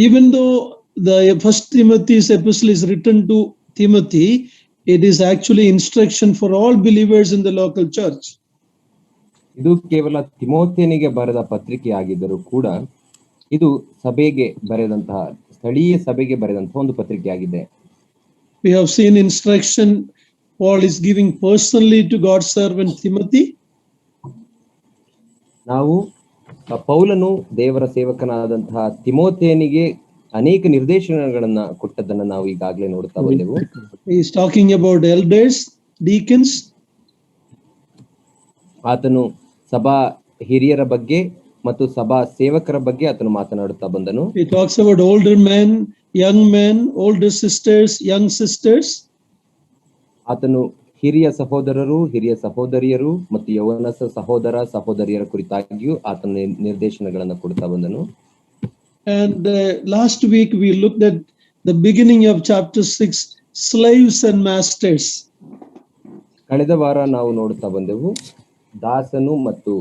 even though the first Timothy's epistle is written to Timothy, it is actually instruction for all believers in the local church. ಇದು ಕೇವಲ ತಿಮೋಥೆಯನಿಗೆ ಬರೆದ ಪತ್ರಿಕೆಯಾಗಿದ್ದರೂ ಕೂಡ ಇದು ಸಭೆಗೆ ಬರೆದಂತಹ ಸ್ಥಳೀಯ ಸಭೆಗೆ ಬರೆದಂತಹ ಒಂದು ಪತ್ರಿಕೆಯಾಗಿದೆ. We have seen instruction Paul is giving personally to God's servant Timothy. ನಾವು ಪೌಲನು ದೇವರ ಸೇವಕನಾದಂತಹ ತಿಮೋಥೆಯನಿಗೆ ಅನೇಕ ನಿರ್ದೇಶನಗಳನ್ನ ಕೊಟ್ಟದನ್ನ ನಾವು ಈಗಾಗಲೇ ನೋಡ್ತಾ ಬಂದೆವು. He is talking about elders, deacons. ಆತನು ಸಭಾ ಹಿರಿಯರ ಬಗ್ಗೆ ಮತ್ತು ಸಭಾ ಸೇವಕರ ಬಗ್ಗೆ ಆತನು ಮಾತನಾಡುತ್ತಾ ಬಂದನು. He talks about older men, young men, older sisters, young sisters. ಆತನು ಹಿರಿಯ ಸಹೋದರರು, ಹಿರಿಯ ಸಹೋದರಿಯರು ಮತ್ತು ಯೌವನ ಸಹೋದರ ಸಹೋದರಿಯರ ಕುರಿತಾಗಿಯೂ ಆತನ ನಿರ್ದೇಶನಗಳನ್ನು ಕೊಡ್ತಾ ಬಂದನು. And last week we looked at the beginning of chapter 6, slaves and masters. ಕಳೆದ ವಾರ ನಾವು ನೋಡುತ್ತಾ ಬಂದೆವು ದಾಸನು ಮತ್ತು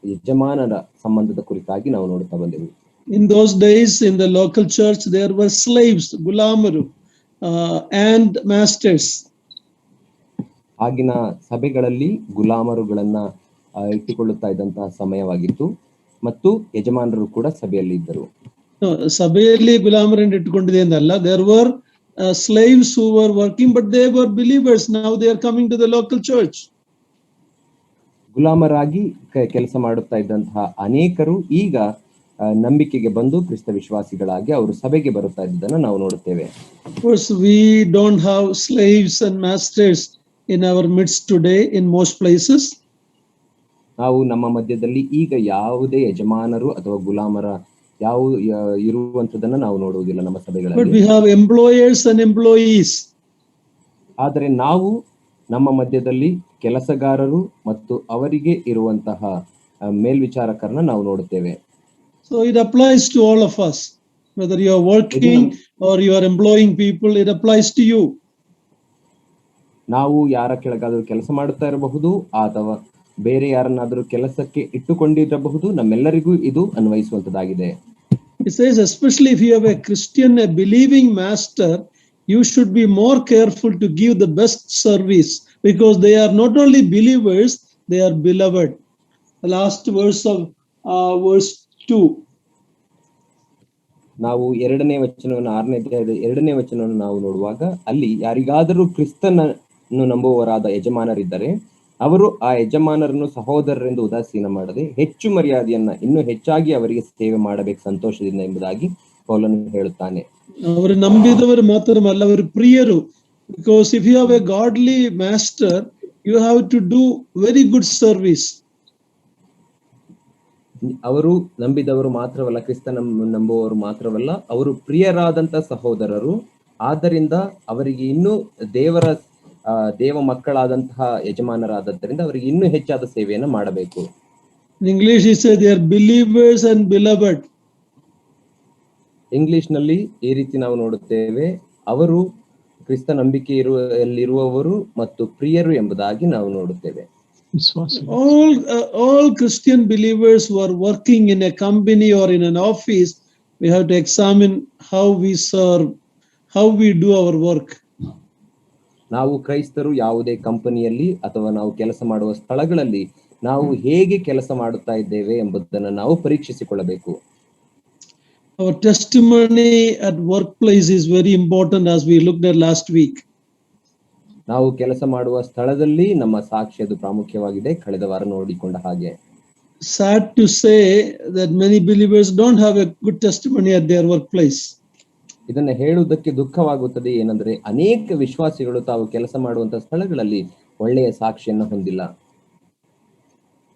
ಯಜಮಾನರ ಸಂಬಂಧದ ಕುರಿತಾಗಿ ನಾವು ನೋಡುತ್ತಾ ಬಂದೆವು. In those days in the local church there were slaves, gulamaru, and masters. ಆಗಿನ ಸಭೆಗಳಲ್ಲಿ ಗುಲಾಮರುಗಳನ್ನ ಇಟ್ಟುಕೊಳ್ಳುತ್ತಾ ಇದ್ದಂತಹ ಸಮಯವಾಗಿತ್ತು ಮತ್ತು ಯಜಮಾನರು ಕೂಡ ಸಭೆಯಲ್ಲಿ ಇದ್ದರು. ಸಭೆಯಲ್ಲಿ ಗುಲಾಮರನ್ನು ಇಟ್ಟುಕೊಂಡಿದೆ ಎಂದಲ್ಲ, there were slaves who were working but they were believers. Now they are coming to the local church. ಗುಲಾಮರಾಗಿ ಕೆಲಸ ಮಾಡುತ್ತಾ ಇದ್ದಂತಹ ಅನೇಕರು ಈಗ ನಂಬಿಕೆಗೆ ಬಂದು ಕ್ರಿಸ್ತ ವಿಶ್ವಾಸಿಗಳಾಗಿ ಅವರು ಸಭೆಗೆ ಬರುತ್ತಾ ಇದ್ದದನ್ನು ನಾವು ನೋಡುತ್ತೇವೆ. Of course we don't have slaves and masters in our midst today in most places. ನಾವು ನಮ್ಮ ಮಧ್ಯದಲ್ಲಿ ಈಗ ಯಾವುದೇ ಯಜಮಾನರು ಅಥವಾ ಗುಲಾಮರ ಯಾವ ಇರುವಂತದನ್ನ ನಾವು ನೋಡುವುದಿಲ್ಲ ನಮ್ಮ ಸಭೆಗಳಲ್ಲಿ. But we have employers and employees. ಆದರೆ ನಾವು ನಮ್ಮ ಮಧ್ಯದಲ್ಲಿ ಕೆಲಸಗಾರರು ಮತ್ತು ಅವರಿಗೆ ಇರುವಂತಹ ಮೇಲ್ವಿಚಾರಕರನ್ನ ನಾವು ನೋಡುತ್ತೇವೆ. So it applies to all of us, whether you are working or you are employing people, it applies to you. ನಾವು ಯಾರ ಕೆಳಗಾದರೂ ಕೆಲಸ ಮಾಡುತ್ತಾ ಇರಬಹುದು ಅಥವಾ ಬೇರೆ ಯಾರನ್ನಾದರೂ ಕೆಲಸಕ್ಕೆ ಇಟ್ಟುಕೊಂಡಿರಬಹುದು, ನಮ್ಮೆಲ್ಲರಿಗೂ ಇದು ಅನ್ವಯಿಸುವಂತದ್ದಾಗಿದೆ. It says especially if you have a Christian, a believing master, you should be more careful to give the best service because they are not only believers, they are beloved. The last verse of verse 2. ನಾವು 2ನೇ ವಚನವನ್ನು 6ನೇ ಅಧ್ಯಾಯದ 2ನೇ ವಚನವನ್ನು ನಾವು ನೋಡುವಾಗ ಅಲ್ಲಿ ಯಾರಿಗಾದರೂ ಕ್ರಿಸ್ತನನ್ನು ನಂಬುವವರಾದ ಯಜಮಾನರಿದ್ದರೆ ಅವರು ಆ ಯಜಮಾನರನ್ನು ಸಹೋದರರೆಂದು ಉದಾಸೀನ ಮಾಡದೆ ಹೆಚ್ಚು ಮರ್ಯಾದೆಯನ್ನ ಇನ್ನೂ ಹೆಚ್ಚಾಗಿ ಅವರಿಗೆ ಸೇವೆ ಮಾಡಬೇಕು ಸಂತೋಷದಿಂದ ಎಂಬುದಾಗಿ ಪೌಲನು ಹೇಳುತ್ತಾನೆ. ಅವರು ನಂಬಿದವರು ಮಾತ್ರವಲ್ಲ, ಅವರು ಪ್ರಿಯರು. Because if you have a godly master, you have to do very good service. ಅವರು ನಂಬಿದವರು ಮಾತ್ರವಲ್ಲ, ನಂಬುವವರು ಮಾತ್ರವಲ್ಲ, ಅವರು ಪ್ರಿಯರಾದಂತ ಸಹೋದರರು. ಆದ್ದರಿಂದ ಅವರಿಗೆ ಇನ್ನೂ ದೇವ ಮಕ್ಕಳಾದಂತಹ ಯಜಮಾನರಾದದ್ದರಿಂದ ಅವರಿಗೆ ಇನ್ನೂ ಹೆಚ್ಚಾದ ಸೇವೆಯನ್ನು ಮಾಡಬೇಕು. In English he said they are believers and beloved. English ನಲ್ಲಿ ಈ ರೀತಿ ನಾವು ನೋಡುತ್ತೇವೆ, ಅವರು ಕ್ರಿಸ್ತ ನಂಬಿಕೆಯಲ್ಲಿರುವವರು ಮತ್ತು ಪ್ರಿಯರು ಎಂಬುದಾಗಿ ನಾವು ನೋಡುತ್ತೇವೆ. All Christian believers who are working in a company or in an office, we have to examine how we serve, how we do our work. ನಾವು ಕ್ರೈಸ್ತರು ಯಾವುದೇ ಕಂಪನಿಯಲ್ಲಿ ಅಥವಾ ನಾವು ಕೆಲಸ ಮಾಡುವ ಸ್ಥಳಗಳಲ್ಲಿ ನಾವು ಹೇಗೆ ಕೆಲಸ ಮಾಡುತ್ತಾ ಇದ್ದೇವೆ ಎಂಬುದನ್ನು ನಾವು ಪರೀಕ್ಷಿಸಿಕೊಳ್ಳಬೇಕು. Our testimony at workplace is very important as we looked at last week. ನಾವು ಕೆಲಸ ಮಾಡುವ ಸ್ಥಳದಲ್ಲಿ ನಮ್ಮ ಸಾಕ್ಷ್ಯದು ಪ್ರಾಮುಖ್ಯವಾಗಿದೆ, ಕಳೆದ ವಾರ ನೋಡಿಕೊಂಡ ಹಾಗೆ. Sad to say that many believers don't have a good testimony at their workplace. ಇದನ್ನ ಹೇಳುವುದಕ್ಕೆ ದುಃಖವಾಗುತ್ತದೆ. ಏನಂದ್ರೆ ಅನೇಕ ವಿಶ್ವಾಸಿಗಳು ತಾವು ಕೆಲಸ ಮಾಡುವಂತಹ ಸ್ಥಳಗಳಲ್ಲಿ ಒಳ್ಳೆಯ ಸಾಕ್ಷಿಯನ್ನು ಹೊಂದಿಲ್ಲ.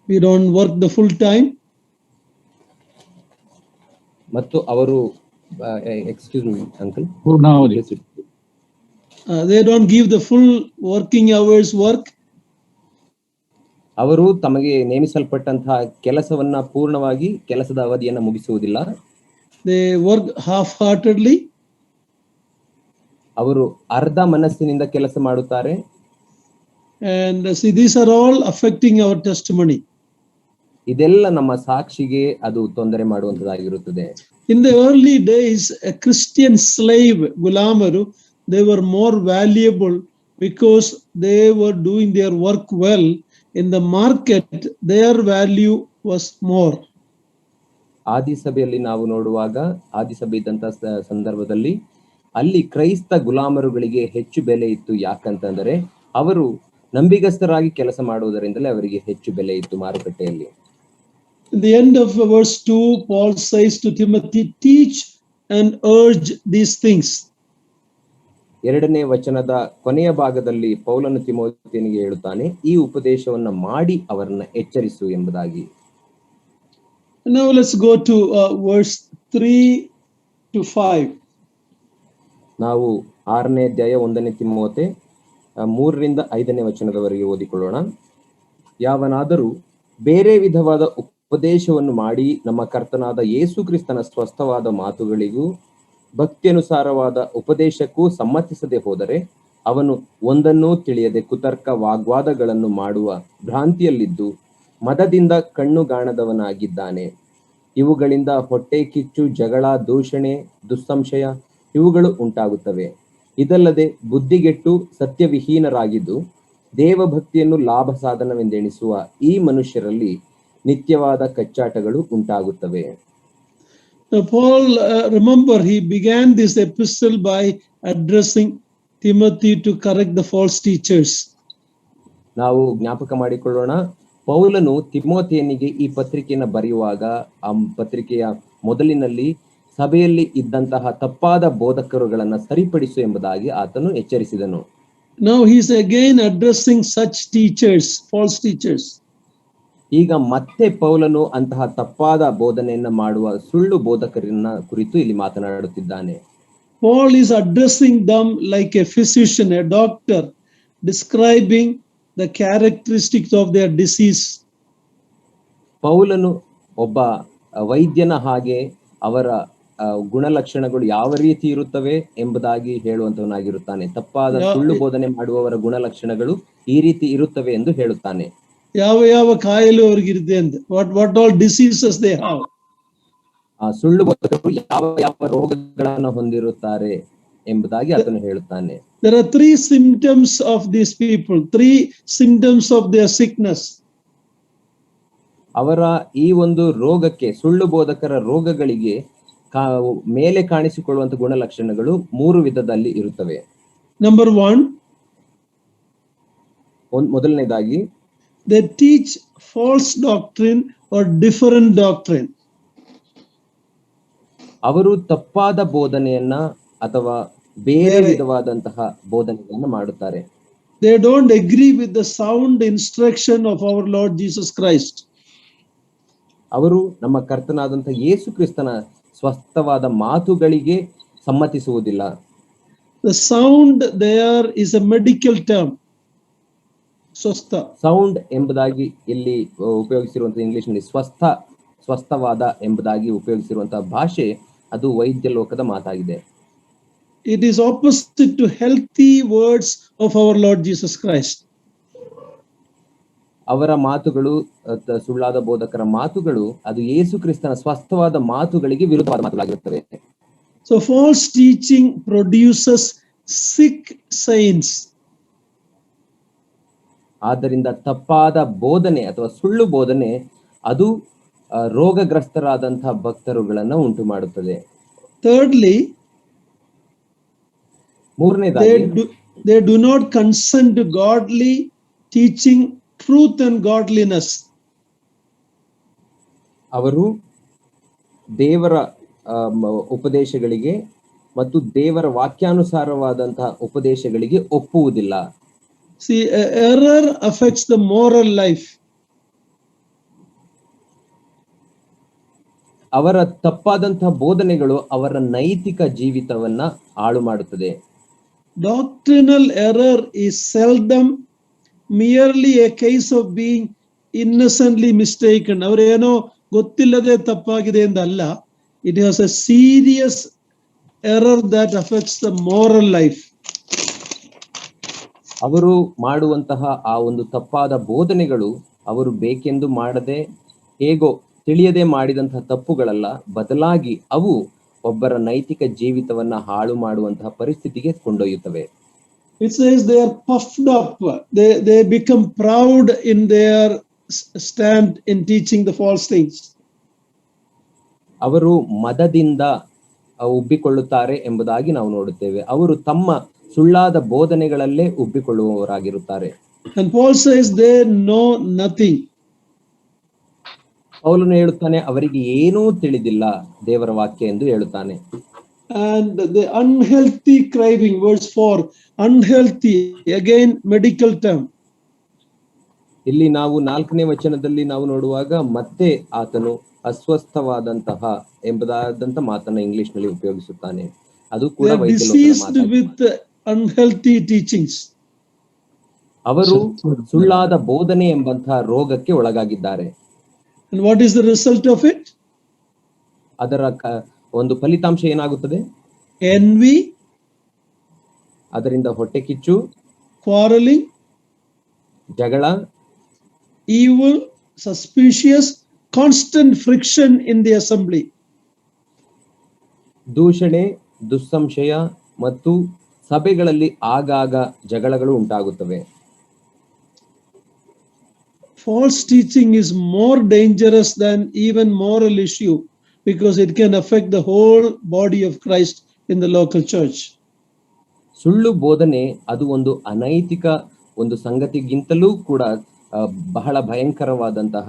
We don't work the full time. ಮತ್ತು ಅವರು excuse me uncle, they don't give the full working hours work. ಅವರು ತಮಗೆ ನೇಮಿಸಲ್ಪಟ್ಟಂತಹ ಕೆಲಸವನ್ನ ಪೂರ್ಣವಾಗಿ ಕೆಲಸದ ಅವಧಿಯನ್ನು ಮುಗಿಸುವುದಿಲ್ಲ. They work half-heartedly. ಅವರು ಅರ್ಧ ಮನಸ್ಸಿನಿಂದ ಕೆಲಸ ಮಾಡುತ್ತಾರೆ. And see, these are all affecting our testimony. ಇದೆಲ್ಲ ನಮ್ಮ ಸಾಕ್ಷಿಗೆ ಅದು ತೊಂದರೆ ಮಾಡುವಂತದ್ದಾಗಿರುತ್ತದೆ. In the early days, a Christian slave, Gulamaru, they were more valuable because they were doing their work well. In the market, their value was more. ಆದಿಸಭೆಯಲ್ಲಿ ನಾವು ನೋಡುವಾಗ ಆದಿಸಭೆ ಇದ್ದಂತ ಸಂದರ್ಭದಲ್ಲಿ ಅಲ್ಲಿ ಕ್ರೈಸ್ತ ಗುಲಾಮರುಗಳಿಗೆ ಹೆಚ್ಚು ಬೆಲೆ ಇತ್ತು. ಯಾಕಂತಂದರೆ ಅವರು ನಂಬಿಗಸ್ತರಾಗಿ ಕೆಲಸ ಮಾಡುವುದರಿಂದಲೇ ಅವರಿಗೆ ಹೆಚ್ಚು ಬೆಲೆ ಇತ್ತು ಮಾರುಕಟ್ಟೆಯಲ್ಲಿ. In the end of verse 2, Paul says to Timothy, teach and urge these things. 2ನೇ ವಚನದ ಕೊನೆಯ ಭಾಗದಲ್ಲಿ ಪೌಲನು ತಿಮೋಥೆಯನಿಗೆ ಹೇಳುತ್ತಾನೆ, ಈ ಉಪದೇಶವನ್ನ ಮಾಡಿ ಅವರನ್ನ ಎಚ್ಚರಿಸು ಎಂಬುದಾಗಿ. Now let's go to verse 3 to 5. ನಾವು 6ನೇ ಅಧ್ಯಾಯ 1ನೇ ತಿಮೋಥೆ 3ರಿಂದ 5ನೇ ವಚನದವರೆಗೆ ಓದಿಕೊಳ್ಳೋಣ. ಯಾವನಾದರೂ ಬೇರೆ ವಿಧವಾದ ಉಪದೇಶವನ್ನು ಮಾಡಿ ನಮ್ಮ ಕರ್ತನಾದ ಯೇಸು ಕ್ರಿಸ್ತನ ಸ್ವಸ್ಥವಾದ ಮಾತುಗಳಿಗೂ ಭಕ್ತಿಯನುಸಾರವಾದ ಉಪದೇಶಕ್ಕೂ ಸಮ್ಮತಿಸದೆ ಹೋದರೆ ಅವನು ಒಂದನ್ನೂ ತಿಳಿಯದೆ ಕುತರ್ಕ ವಾಗ್ವಾದಗಳನ್ನು ಮಾಡುವ ಭ್ರಾಂತಿಯಲ್ಲಿದ್ದು ಮದದಿಂದ ಕಣ್ಣುಗಾಣದವನಾಗಿದ್ದಾನೆ. ಇವುಗಳಿಂದ ಹೊಟ್ಟೆ ಕಿಚ್ಚು, ಜಗಳ, ದೂಷಣೆ, ದುಸ್ಸಂಶಯ ಇವುಗಳು ಉಂಟಾಗುತ್ತವೆ. ಇದಲ್ಲದೆ ಬುದ್ಧಿಗೆಟ್ಟು ಸತ್ಯವಿಹೀನರಾಗಿದ್ದು ದೇವಭಕ್ತಿಯನ್ನು ಲಾಭ ಸಾಧನವೆಂದೆಣಿಸುವ ಈ ಮನುಷ್ಯರಲ್ಲಿ ನಿತ್ಯವಾದ ಕಚ್ಚಾಟಗಳು ಉಂಟಾಗುತ್ತವೆ. Now Paul, remember, he began this epistle by addressing Timothy to correct the false teachers. ನಾವು ಜ್ಞಾಪಕ ಮಾಡಿಕೊಳ್ಳೋಣ, ಪೌಲನು ತಿಮೋಥೆಯನಿಗೆ ಈ ಪತ್ರಿಕೆಯನ್ನು ಬರೆಯುವಾಗ ಆ ಪತ್ರಿಕೆಯ ಮೊದಲಿನಲ್ಲಿ ಸಭೆಯಲ್ಲಿ ಇದ್ದಂತಹ ತಪ್ಪಾದ ಬೋಧಕರುಗಳನ್ನ ಸರಿಪಡಿಸು ಎಂಬುದಾಗಿ ಆತನು ಎಚ್ಚರಿಸಿದನು. Now he is again addressing such teachers, false teachers. ಈಗ ಮತ್ತೆ ಪೌಲನು ಅಂತಹ ತಪ್ಪಾದ ಬೋಧನೆಯನ್ನ ಮಾಡುವ ಸುಳ್ಳು ಬೋಧಕರನ್ನ ಕುರಿತು ಇಲ್ಲಿ ಮಾತನಾಡುತ್ತಿದ್ದಾನೆ. Paul is addressing them like a physician, a doctor, describing the characteristics of their disease. ಪೌಲನು ಒಬ್ಬ ವೈದ್ಯನ ಹಾಗೆ ಅವರ ಗುಣಲಕ್ಷಣಗಳು ಯಾವ ರೀತಿ ಇರುತ್ತವೆ ಎಂಬುದಾಗಿ ಹೇಳುವಂತವನಾಗಿರುತ್ತಾನೆ. ತಪ್ಪಾದ ಸುಳ್ಳು ಬೋಧನೆ ಮಾಡುವವರ ಗುಣಲಕ್ಷಣಗಳು ಈ ರೀತಿ ಇರುತ್ತವೆ ಎಂದು ಹೇಳುತ್ತಾನೆ. ಯಾವ ಯಾವ ಕಾಯಿಲೆ ಅವರಿಗಿರುತ್ತೆ ಅಂತ, what all diseases they have. ಆ ಸುಳ್ಳು ಬೋಧಕರು ಯಾವ ಯಾವ ರೋಗಗಳನ್ನು ಹೊಂದಿರುತ್ತಾರೆ ಎಂಬುದಾಗಿ ಆತನು ಹೇಳುತ್ತಾನೆ. There are 3 symptoms of these people, 3 symptoms of their sickness. ಅವರ ಈ ಒಂದು ರೋಗಕ್ಕೆ, ಸುಳ್ಳು ಬೋಧಕರ ರೋಗಗಳಿಗೆ ಮೇಲೆ ಕಾಣಿಸಿಕೊಳ್ಳುವಂತ ಗುಣಲಕ್ಷಣಗಳು 3 ವಿಧದಲ್ಲಿ ಇರುತ್ತವೆ. Number 1, ಮೊದಲನೇದಾಗಿ they teach false doctrine or different doctrine. ಅವರು ತಪ್ಪಾದ ಬೋಧನೆಯನ್ನ ಅಥವಾ ಬೇರೆ ವಿಧವಾದಂತಹ ಬೋಧನೆಯನ್ನು ಮಾಡುತ್ತಾರೆ. They don't agree with the sound instruction of our Lord Jesus Christ. ಅವರು ನಮ್ಮ ಕರ್ತನಾದಂತಹ ಯೇಸು ಕ್ರಿಸ್ತನ ಸ್ವಸ್ಥವಾದ ಮಾತುಗಳಿಗೆ ಸಮ್ಮತಿಸುವುದಿಲ್ಲ. The sound there is a medical term. ಸ್ವಸ್ಥ. ಸೌಂಡ್ ಎಂಬುದಾಗಿ ಇಲ್ಲಿ ಉಪಯೋಗಿಸಿರುವಂತಹ ಇಂಗ್ಲಿಷ್ ನಲ್ಲಿ ಸ್ವಸ್ಥವಾದ ಎಂಬುದಾಗಿ ಉಪಯೋಗಿಸಿರುವಂತಹ ಭಾಷೆ ಅದು ವೈದ್ಯ ಲೋಕದ ಮಾತಾಗಿದೆ. It is opposite to healthy words of our Lord Jesus Christ. ಅವರ ಮಾತುಗಳು, ಸುಳ್ಳಾದ ಬೋಧಕರ ಮಾತುಗಳು ಅದು ಯೇಸು ಕ್ರಿಸ್ತನ ಸ್ವಸ್ಥವಾದ ಮಾತುಗಳಿಗೆ ವಿರುದ್ಧವಾದ ಮಾತುಗಳಾಗಿರುತ್ತವೆ. So false teaching produces sick saints. ಆದ್ದರಿಂದ ತಪ್ಪಾದ ಬೋಧನೆ ಅಥವಾ ಸುಳ್ಳು ಬೋಧನೆ ಅದು ರೋಗಗ್ರಸ್ತರಾದಂತಹ ಭಕ್ತರುಗಳನ್ನ ಉಂಟು ಮಾಡುತ್ತದೆ. Thirdly, ಮೂರನೇದಾಗಿ they do not consent to godly teaching, truth and godliness. ಅವರು ದೇವರ ಉಪದೇಶಗಳಿಗೆ ಮತ್ತು ದೇವರ ವಾಕ್ಯಾನುಸಾರವಾದಂತಹ ಉಪದೇಶಗಳಿಗೆ ಒಪ್ಪುವುದಿಲ್ಲ. See, error affects the moral life. ಅವರ ತಪ್ಪಾದಂತಹ ಬೋಧನೆಗಳು ಅವರ ನೈತಿಕ ಜೀವಿತವನ್ನ ಹಾಳು ಮಾಡುತ್ತದೆ. Doctrinal error is seldom merely a case of being innocently mistaken. ಅವರೇನೋ ಗೊತ್ತಿಲ್ಲದೆ ತಪ್ಪಾಗಿದೆ ಎಂದಲ್ಲ. It has a serious error that affects the moral life. ಅವರು ಮಾಡುವಂತಹ ಆ ಒಂದು ತಪ್ಪಾದ ಬೋಧನೆಗಳು ಅವರು ಬೇಕೆಂದು ಮಾಡದೆ ಹೇಗೋ ತಿಳಿಯದೆ ಮಾಡಿದಂತಹ ತಪ್ಪುಗಳಲ್ಲ, ಬದಲಾಗಿ ಅವು ಒಬ್ಬರ ನೈತಿಕ ಜೀವಿತವನ್ನ ಹಾಳು ಮಾಡುವಂತಹ ಪರಿಸ್ಥಿತಿಗೆ ಕೊಂಡೊಯ್ಯುತ್ತವೆ. It says they are puffed up. They become proud in their stand in teaching the false things. ಅವರು ಮದದಿಂದ ಉಬ್ಬಿಕೊಳ್ಳುತ್ತಾರೆ ಎಂಬುದಾಗಿ ನಾವು ನೋಡುತ್ತೇವೆ. ಅವರು ತಮ್ಮ ಸುಳ್ಳಾದ ಬೋಧನೆಗಳಲ್ಲೇ ಉಬ್ಬಿಕೊಳ್ಳುವವರಾಗಿರುತ್ತಾರೆ. And Paul says they know nothing. ಪೌಲನು ಹೇಳುತ್ತಾನೆ, ಅವರಿಗೆ ಏನೂ ತಿಳಿದಿಲ್ಲ ದೇವರ ವಾಕ್ಯ ಎಂದು ಹೇಳುತ್ತಾನೆ. And the unhealthy craving, verse 4, unhealthy, again medical term. ಇಲ್ಲಿ ನಾವು 4ನೇ ವಚನದಲ್ಲಿ ನಾವು ನೋಡುವಾಗ ಮತ್ತೆ ಆತನು ಅಸ್ವಸ್ಥವಾದಂತಹ ಎಂಬುದಾದಂತ ಮಾತನ್ನ ಇಂಗ್ಲಿಷ್ ನಲ್ಲಿ ಉಪಯೋಗಿಸುತ್ತಾನೆ. ಅದು ಕೂಡ diseased with unhealthy teachings. ಅವರು ಸುಳ್ಳಾದ ಬೋಧನೆ ಎಂಬಂತಹ ರೋಗಕ್ಕೆ ಒಳಗಾಗಿದ್ದಾರೆ. And what is the result of it? ಅದರ ಒಂದು ಫಲಿತಾಂಶ ಏನಾಗುತ್ತದೆ? Envy, ಅದರಿಂದ ಹೊಟ್ಟೆ ಕಿಚ್ಚು, quarreling, ಜಗಳ, evil, suspicious, constant friction in the assembly. ದೂಷಣೆ, ದುಸ್ಸಂಶಯ ಮತ್ತು ಸಭೆಗಳಲ್ಲಿ ಆಗಾಗ ಜಗಳಗಳು ಉಂಟಾಗುತ್ತವೆ. False teaching is more dangerous than even moral issue because it can affect the whole body of Christ in the local church. ಸುಳ್ಳು ಬೋಧನೆ ಅದು ಒಂದು ಅನೈತಿಕ ಒಂದು ಸಂಗತಿಗಿಂತಲೂ ಕೂಡ ಬಹಳ ಭಯಂಕರವಾದಂತಹ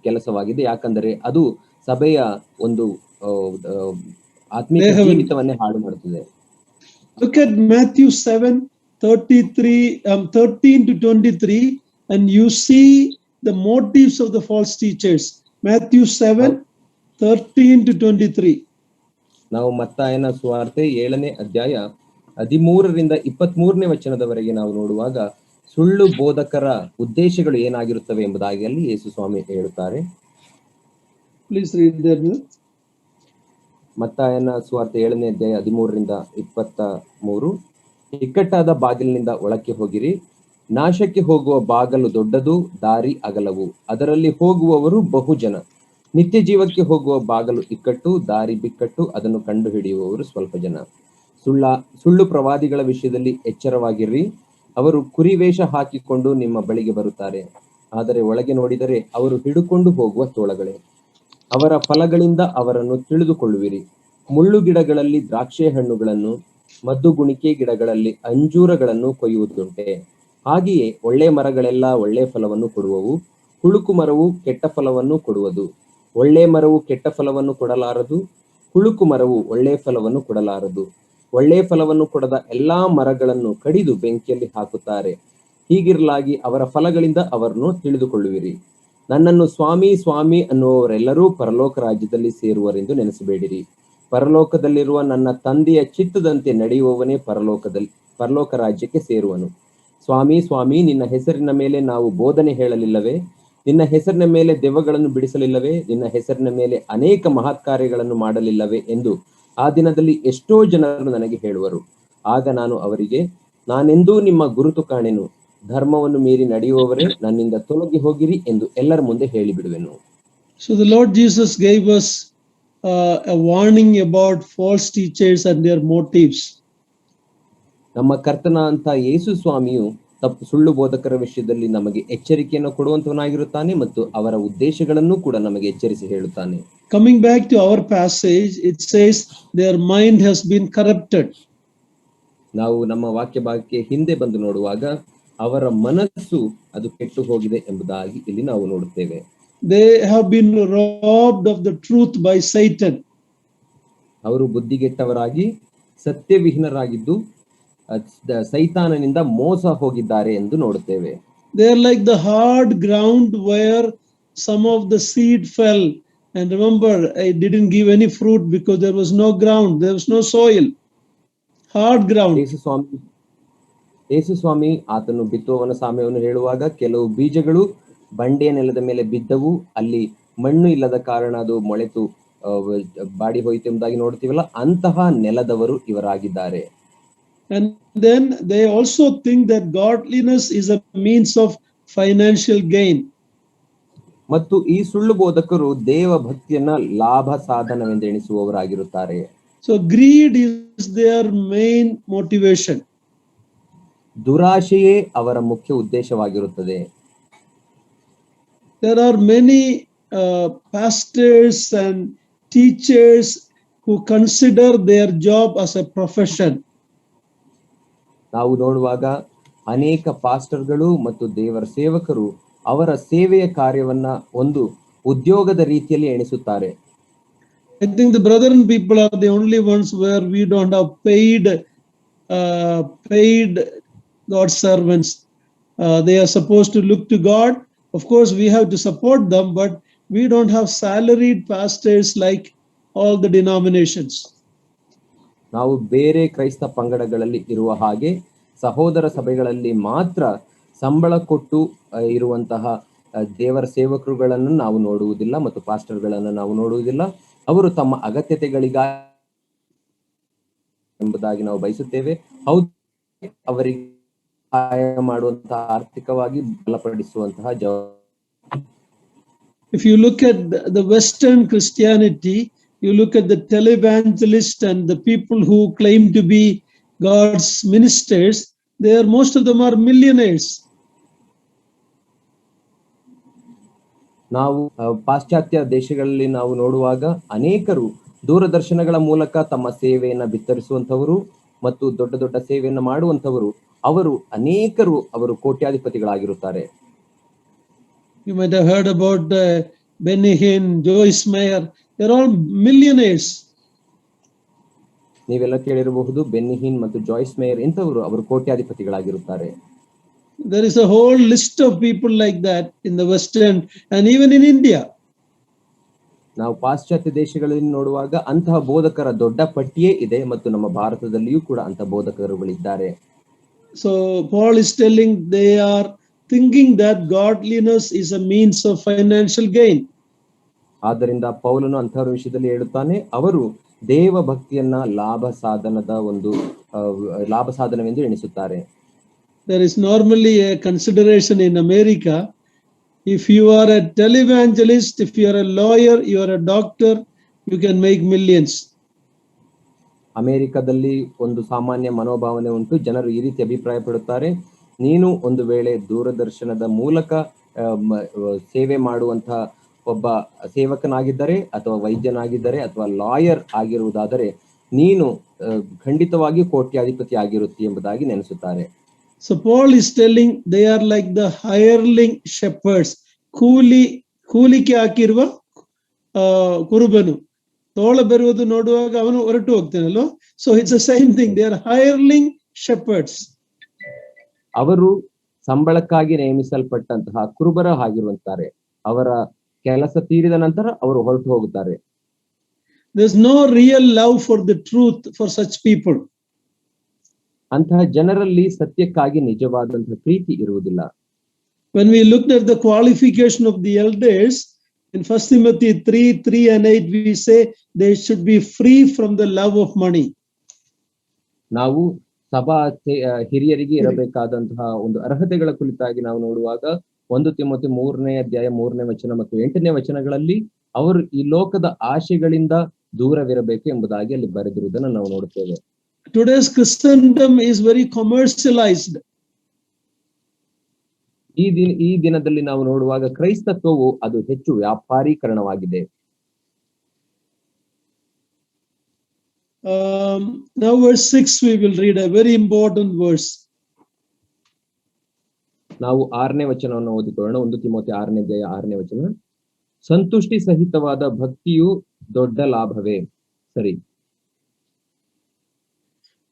ಕೆಲಸವಾಗಿದೆ. ಯಾಕಂದರೆ ಅದು ಸಭೆಯ ಒಂದು ಆತ್ಮಿಕ ಜೀವಿತವನ್ನೇ ಹಾಳು ಮಾಡುತ್ತದೆ. Look at Matthew 7:13 to 23 and you see the motives of the false teachers. Matthew 7:13 to 23. ನಾವು ಮತ್ತಾಯನ ಸುವಾರ್ತೆ 7ನೇ ಅಧ್ಯಾಯ 13ರಿಂದ 23ನೇ ವಚನದವರೆಗೆ ನಾವು ನೋಡುವಾಗ ಸುಳ್ಳು ಬೋಧಕರ ಉದ್ದೇಶಗಳು ಏನಾಗಿರುತ್ತವೆ ಎಂಬುದಾಗಿ ಅಲ್ಲಿ ಯೇಸು ಸ್ವಾಮಿ ಹೇಳುತ್ತಾರೆ. Please read there. ಮತ್ತಾಯನ ಸುವಾರ್ತೆ 7ನೇ ಅಧ್ಯಾಯ 13ರಿಂದ 23. ಇಕ್ಕಟ್ಟಾದ ಬಾಗಿಲಿನಿಂದ ಒಳಕ್ಕೆ ಹೋಗಿರಿ, ನಾಶಕ್ಕೆ ಹೋಗುವ ಬಾಗಲು ದೊಡ್ಡದು, ದಾರಿ ಅಗಲವು, ಅದರಲ್ಲಿ ಹೋಗುವವರು ಬಹುಜನ. ನಿತ್ಯ ಜೀವಕ್ಕೆ ಹೋಗುವ ಬಾಗಲು ಇಕ್ಕಟ್ಟು, ದಾರಿ ಬಿಕ್ಕಟ್ಟು, ಅದನ್ನು ಕಂಡು ಹಿಡಿಯುವವರು ಸ್ವಲ್ಪ ಜನ. ಸುಳ್ಳು ಪ್ರವಾದಿಗಳ ವಿಷಯದಲ್ಲಿ ಎಚ್ಚರವಾಗಿರ್ರಿ. ಅವರು ಕುರಿವೇಷ ಹಾಕಿಕೊಂಡು ನಿಮ್ಮ ಬಳಿಗೆ ಬರುತ್ತಾರೆ, ಆದರೆ ಒಳಗೆ ನೋಡಿದರೆ ಅವರು ಹಿಡುಕೊಂಡು ಹೋಗುವ ತೋಳಗಳೇ. ಅವರ ಫಲಗಳಿಂದ ಅವರನ್ನು ತಿಳಿದುಕೊಳ್ಳುವಿರಿ. ಮುಳ್ಳು ಗಿಡಗಳಲ್ಲಿ ದ್ರಾಕ್ಷೆ ಹಣ್ಣುಗಳನ್ನು, ಮದ್ದುಗುಣಿಕೆ ಗಿಡಗಳಲ್ಲಿ ಅಂಜೂರಗಳನ್ನು ಕೊಯ್ಯುವುದುಂಟೆ. ಹಾಗೆಯೇ ಒಳ್ಳೆ ಮರಗಳೆಲ್ಲ ಒಳ್ಳೆ ಫಲವನ್ನು ಕೊಡುವವು, ಹುಳುಕು ಮರವು ಕೆಟ್ಟ ಫಲವನ್ನು ಕೊಡುವುದು. ಒಳ್ಳೆ ಮರವು ಕೆಟ್ಟ ಫಲವನ್ನು ಕೊಡಲಾರದು, ಹುಳುಕು ಮರವು ಒಳ್ಳೆ ಫಲವನ್ನು ಕೊಡಲಾರದು. ಒಳ್ಳೆ ಫಲವನ್ನು ಕೊಡದ ಎಲ್ಲಾ ಮರಗಳನ್ನು ಕಡಿದು ಬೆಂಕಿಯಲ್ಲಿ ಹಾಕುತ್ತಾರೆ. ಹೀಗಿರಲಾಗಿ ಅವರ ಫಲಗಳಿಂದ ಅವರನ್ನು ತಿಳಿದುಕೊಳ್ಳುವಿರಿ. ನನ್ನನ್ನು ಸ್ವಾಮಿ ಸ್ವಾಮಿ ಅನ್ನುವವರೆಲ್ಲರೂ ಪರಲೋಕ ರಾಜ್ಯದಲ್ಲಿ ಸೇರುವರೆಂದು ನೆನೆಸಬೇಡಿರಿ. ಪರಲೋಕದಲ್ಲಿರುವ ನನ್ನ ತಂದೆಯ ಚಿತ್ತದಂತೆ ನಡೆಯುವವನೇ ಪರಲೋಕ ರಾಜ್ಯಕ್ಕೆ ಸೇರುವನು. ಸ್ವಾಮಿ ಸ್ವಾಮಿ, ನಿನ್ನ ಹೆಸರಿನ ಮೇಲೆ ನಾವು ಬೋಧನೆ ಹೇಳಲಿಲ್ಲವೇ? ನಿನ್ನ ಹೆಸರಿನ ಮೇಲೆ ದೆವ್ವಗಳನ್ನು ಬಿಡಿಸಲಿಲ್ಲವೇ? ನಿನ್ನ ಹೆಸರಿನ ಮೇಲೆ ಅನೇಕ ಮಹತ್ಕಾರ್ಯಗಳನ್ನು ಮಾಡಲಿಲ್ಲವೇ ಎಂದು ಆ ದಿನದಲ್ಲಿ ಎಷ್ಟೋ ಜನರು ನನಗೆ ಹೇಳುವರು. ಆಗ ನಾನು ಅವರಿಗೆ, ನಾನೆಂದೂ ನಿಮ್ಮ ಗುರುತು ಕಾಣೆನು, ಧರ್ಮವನ್ನು ಮೀರಿ ನಡೆಯುವವರೇ ನನ್ನಿಂದ ತೊಲಗಿ ಹೋಗಿರಿ ಎಂದು ಎಲ್ಲರ ಮುಂದೆ ಹೇಳಿಬಿಡುವೆನು. So the Lord Jesus gave us a warning about false teachers and their motives. ನಮ್ಮ ಕರ್ತನ ಅಂತ ಯೇಸು ಸ್ವಾಮಿಯು ಸುಳ್ಳು ಬೋಧಕರ ವಿಷಯದಲ್ಲಿ ನಮಗೆ ಎಚ್ಚರಿಕೆಯನ್ನು ಕೊಡುವಂತವನಾಗಿರುತ್ತಾನೆ ಮತ್ತು ಅವರ ಉದ್ದೇಶಗಳನ್ನು ಕೂಡ ನಮಗೆ ಎಚ್ಚರಿಸಿ ಹೇಳುತ್ತಾನೆ. Coming back to our passage, it says their mind has been corrupted. ನಾವು ನಮ್ಮ ವಾಕ್ಯ ಭಾಗಕ್ಕೆ ಹಿಂದೆ ಬಂದು ನೋಡುವಾಗ ಅವರ ಮನಸ್ಸು ಅದು ಕೆಟ್ಟು ಹೋಗಿದೆ ಎಂಬುದಾಗಿ ಇಲ್ಲಿ ನಾವು ನೋಡುತ್ತೇವೆ. They have been robbed of the truth by Satan. ಅವರು ಬುದ್ಧಿಗೆಟ್ಟವರಾಗಿ ಸತ್ಯವಿಹೀನರಾಗಿದ್ದು ಸೈತಾನನಿಂದ ಮೋಸ ಹೋಗಿದ್ದಾರೆ ಎಂದು ನೋಡುತ್ತೇವೆ. They are like the hard ground where some of the seed fell, and remember, it didn't give any fruit because there was no ground, there was no soil. Hard ground. ಯೇಸು ಸ್ವಾಮಿ ಆತನು ಬಿತ್ತುವವನ ಸಾಮ್ಯವನ್ನು ಹೇಳುವಾಗ ಕೆಲವು ಬೀಜಗಳು ಬಂಡೆಯ ನೆಲದ ಮೇಲೆ ಬಿದ್ದವು, ಅಲ್ಲಿ ಮಣ್ಣು ಇಲ್ಲದ ಕಾರಣ ಅದು ಮೊಳೆತು ಬಾಡಿ ಹೋಯಿತು ಎಂಬುದಾಗಿ ನೋಡ್ತೀವಲ್ಲ, ಅಂತಹ ನೆಲದವರು ಇವರಾಗಿದ್ದಾರೆ. And then they also think that godliness is a means of financial gain. ಮತ್ತು ಈ ಸುಳ್ಳು ಬೋಧಕರು ದೇವ ಭಕ್ತಿಯನ್ನ ಲಾಭ ಸಾಧನವೆಂದು ಎಣಿಸುವವರಾಗಿರುತ್ತಾರೆ. So greed is their main motivation. ದುರಾಶೆಯೇ ಅವರ ಮುಖ್ಯ ಉದ್ದೇಶವಾಗಿರುತ್ತದೆ. There are many pastors and teachers who consider their job as a profession. ನಾವು ನೋಡುವಾಗ ಅನೇಕ ಪಾಸ್ಟರ್ಗಳು ಮತ್ತು ದೇವರ ಸೇವಕರು ಅವರ ಸೇವೆಯ ಕಾರ್ಯವನ್ನ ಒಂದು ಉದ್ಯೋಗದ ರೀತಿಯಲ್ಲಿ ಎಣಿಸುತ್ತಾರೆ. I think the brethren people are the only ones where we don't have paid God's servants. They are supposed to look to God. Of course, we have to support them, but we don't have salaried pastors like all the denominations. ನಾವು ಬೇರೆ ಕ್ರೈಸ್ತ ಪಂಗಡಗಳಲ್ಲಿ ಇರುವ ಹಾಗೆ ಸಹೋದರ ಸಭೆಗಳಲ್ಲಿ ಮಾತ್ರ ಸಂಬಳ ಕೊಟ್ಟು ಇರುವಂತಹ ದೇವರ ಸೇವಕರುಗಳನ್ನು ನಾವು ನೋಡುವುದಿಲ್ಲ ಮತ್ತು ಪಾಸ್ಟರ್ಗಳನ್ನು ನಾವು ನೋಡುವುದಿಲ್ಲ. ಅವರು ತಮ್ಮ ಅಗತ್ಯತೆಗಳಿಗಾಗಿ ಎಂಬುದಾಗಿ ನಾವು ಬಯಸುತ್ತೇವೆ. ಹೌದು, ಅವರಿಗೆ ಸಹಾಯ ಮಾಡುವಂತಹ ಆರ್ಥಿಕವಾಗಿ ಬಲಪಡಿಸುವಂತಹ ಜವಾಬ್ದಾರಿ. If you look at the Western Christianity, you look at the televangelist and the people who claim to be God's ministers, most of them are millionaires. ನಾವು ಪಾಶ್ಚಾತ್ಯ ದೇಶಗಳಲ್ಲಿ ನಾವು ನೋಡುವಾಗ ಅನೇಕರು ದೂರದರ್ಶನಗಳ ಮೂಲಕ ತಮ್ಮ ಸೇವೆಯನ್ನ ಬಿತ್ತರಿಸುವಂತವರು ಮತ್ತು ದೊಡ್ಡ ದೊಡ್ಡ ಸೇವೆಯನ್ನ ಮಾಡುವಂತವರು ಅವರು ಕೋಟ್ಯಾಧಿಪತಿಗಳಾಗಿರುತ್ತಾರೆ. You might have heard about Benny Hinn, Joyce Meyer. They're all millionaires. ನೀವೆಲ್ಲ ಕೇಳಿರಬಹುದು ಬೆನ್ನಿ ಹಿನ್ ಮತ್ತು ಜಾಯ್ಸ್ ಮೇಯರ್ ಇಂಥವರು ಅವರು ಕೋಟ್ಯಾಧಿಪತಿಗಳಾಗಿರುತ್ತಾರೆ. There is a whole list of people like that in the Western and even in India. ನಾವು ಪಾಶ್ಚಾತ್ಯ ದೇಶಗಳಲ್ಲಿ ನೋಡುವಾಗ ಅಂತಹ ಬೋಧಕರ ದೊಡ್ಡ ಪಟ್ಟಿಯೇ ಇದೆ ಮತ್ತು ನಮ್ಮ ಭಾರತದಲ್ಲಿಯೂ ಕೂಡ ಅಂತಹ ಬೋಧಕರುಗಳಿದ್ದಾರೆ. So Paul is telling they are thinking that godliness is a means of financial gain. ಆದ್ದರಿಂದ ಪೌಲನು ಅಂಥವರ ವಿಷಯದಲ್ಲಿ ಹೇಳುತ್ತಾನೆ, ಅವರು ದೇವ ಭಕ್ತಿಯನ್ನ ಲಾಭ ಸಾಧನವೆಂದು ಎಣಿಸುತ್ತಾರೆ. There is normally a consideration in America. If you are a televangelist, if you are a lawyer, you are a doctor, you can make millions. ಅಮೆರಿಕದಲ್ಲಿ ಒಂದು ಸಾಮಾನ್ಯ ಮನೋಭಾವನೆ ಉಂಟು. ಜನರು ಈ ರೀತಿ ಅಭಿಪ್ರಾಯ ಪಡುತ್ತಾರೆ, ನೀನು ಒಂದು ವೇಳೆ ದೂರದರ್ಶನದ ಮೂಲಕ ಸೇವೆ ಮಾಡುವಂತಹ ಒಬ್ಬ ಸೇವಕನಾಗಿದ್ದರೆ ಅಥವಾ ವೈದ್ಯನಾಗಿದ್ದರೆ ಅಥವಾ ಲಾಯರ್ ಆಗಿರುವುದಾದರೆ ನೀನು ಖಂಡಿತವಾಗಿ ಕೋಟ್ಯಾಧಿಪತಿ ಆಗಿರುತ್ತಿ ಎಂಬುದಾಗಿ ನೆನೆಸುತ್ತಾರೆ. So Paul is telling they are like the hireling shepherds. ಕೂಲಿಕೆ ಹಾಕಿರುವ ಕುರುಬನು ತೋಳ ಬರುವುದು ನೋಡುವಾಗ ಅವನು ಹೊರಟು ಹೋಗ್ತಾನಲ್ವ. So it's the same thing. They are hireling shepherds. ಅವರು ಸಂಬಳಕ್ಕಾಗಿ ನೇಮಿಸಲ್ಪಟ್ಟಂತಹ ಕುರುಬರ ಆಗಿರುವಂತಾರೆ. ಅವರ ಕೆಲಸ ತೀರಿದ ನಂತರ ಅವರು ಹೊರಟು ಹೋಗುತ್ತಾರೆ. There's no real love for the truth for such people. ಅಂತಹ ಜನರಲ್ಲಿ ಸತ್ಯಕ್ಕಾಗಿ ನಿಜವಾದಂತಹ ಪ್ರೀತಿ ಇರುವುದಿಲ್ಲ. When we looked at the qualification of the elders in 1 Timothy 3:3 and 8, we say they should be free from the love of money. ನಾವು ಸಭಾ ಹಿರಿಯರಿಗೆ ಇರಬೇಕಾದಂತಹ ಒಂದು ಅರ್ಹತೆಗಳ ಕುರಿತಾಗಿ ನಾವು ನೋಡುವಾಗ 1 ತಿಮೋಥಿ 3ನೇ ಅಧ್ಯಾಯ 3ನೇ ವಚನ ಮತ್ತು 8ನೇ ವಚನಗಳಲ್ಲಿ ಅವರು ಈ ಲೋಕದ ಆಶೆಗಳಿಂದ ದೂರವಿರಬೇಕು ಎಂಬುದಾಗಿ ಅಲ್ಲಿ ಬರೆದಿರುವುದನ್ನು ನಾವು ನೋಡುತ್ತೇವೆ. Today's Christendom is very commercialized. ಈ ದಿನದಲ್ಲಿ ನಾವು ನೋಡುವಾಗ ಕ್ರೈಸ್ತತ್ವವು ಅದು ಹೆಚ್ಚು ವ್ಯಾಪಾರೀಕರಣವಾಗಿದೆ. Now verse 6 we will read, a very important verse. ನಾವು 6ನೇ ವಚನವನ್ನು ಓದಿಕೊಳ್ಳೋಣ. 1 ತಿಮೋಥಿ 6ನೇ ಅಧ್ಯಾಯ 6ನೇ ವಚನ. ಸಂತುಷ್ಟಿ ಸಹಿತವಾದ ಭಕ್ತಿಯು ದೊಡ್ಡ ಲಾಭವೇ. ಸರಿ.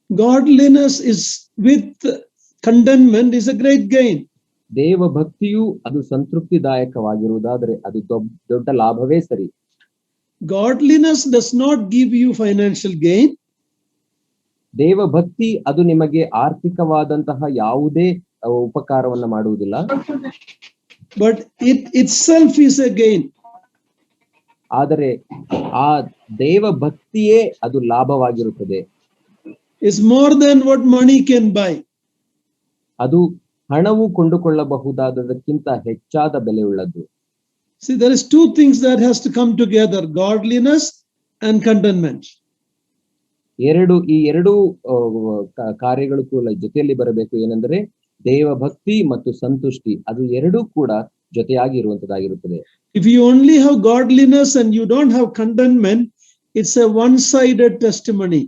Godliness is with contentment is a great gain. ದೇವ ಭಕ್ತಿಯು ಅದು ಸಂತೃಪ್ತಿದಾಯಕವಾಗಿರುವುದಾದರೆ ಅದು ದೊಡ್ಡ ಲಾಭವೇ ಸರಿ. Godliness does not give you financial gain. ದೇವ ಭಕ್ತಿ ಅದು ನಿಮಗೆ ಆರ್ಥಿಕವಾದಂತಹ ಯಾವುದೇ ಉಪಕಾರವನ್ನ ಮಾಡುವುದಿಲ್ಲ. But it itself is a gain. ಆದರೆ ಆ ದೇವ ಭಕ್ತಿಯೇ ಅದು ಲಾಭವಾಗಿರುತ್ತದೆ. Is more than what money can buy. ಅದು ಹಣವು ಕೊಂಡುಕೊಳ್ಳಬಹುದಾದದಕ್ಕಿಂತ ಹೆಚ್ಚಾದ ಬೆಲೆಯುಳ್ಳದ್ದು. See, there is two things that has to come together: godliness and contentment. ಈ ಎರಡು ಕಾರ್ಯಗಳು ಕೂಡ ಜೊತೆಯಲ್ಲಿ ಬರಬೇಕು. ಏನೆಂದರೆ ದೇವ ಭಕ್ತಿ ಮತ್ತು ಸಂತುಷ್ಟಿ, ಅದು ಎರಡೂ ಕೂಡ ಜೊತೆಯಾಗಿ ಇರುವಂತದ್ದಾಗಿರುತ್ತದೆ. If you only have godliness and you don't have contentment, it's a one-sided testimony.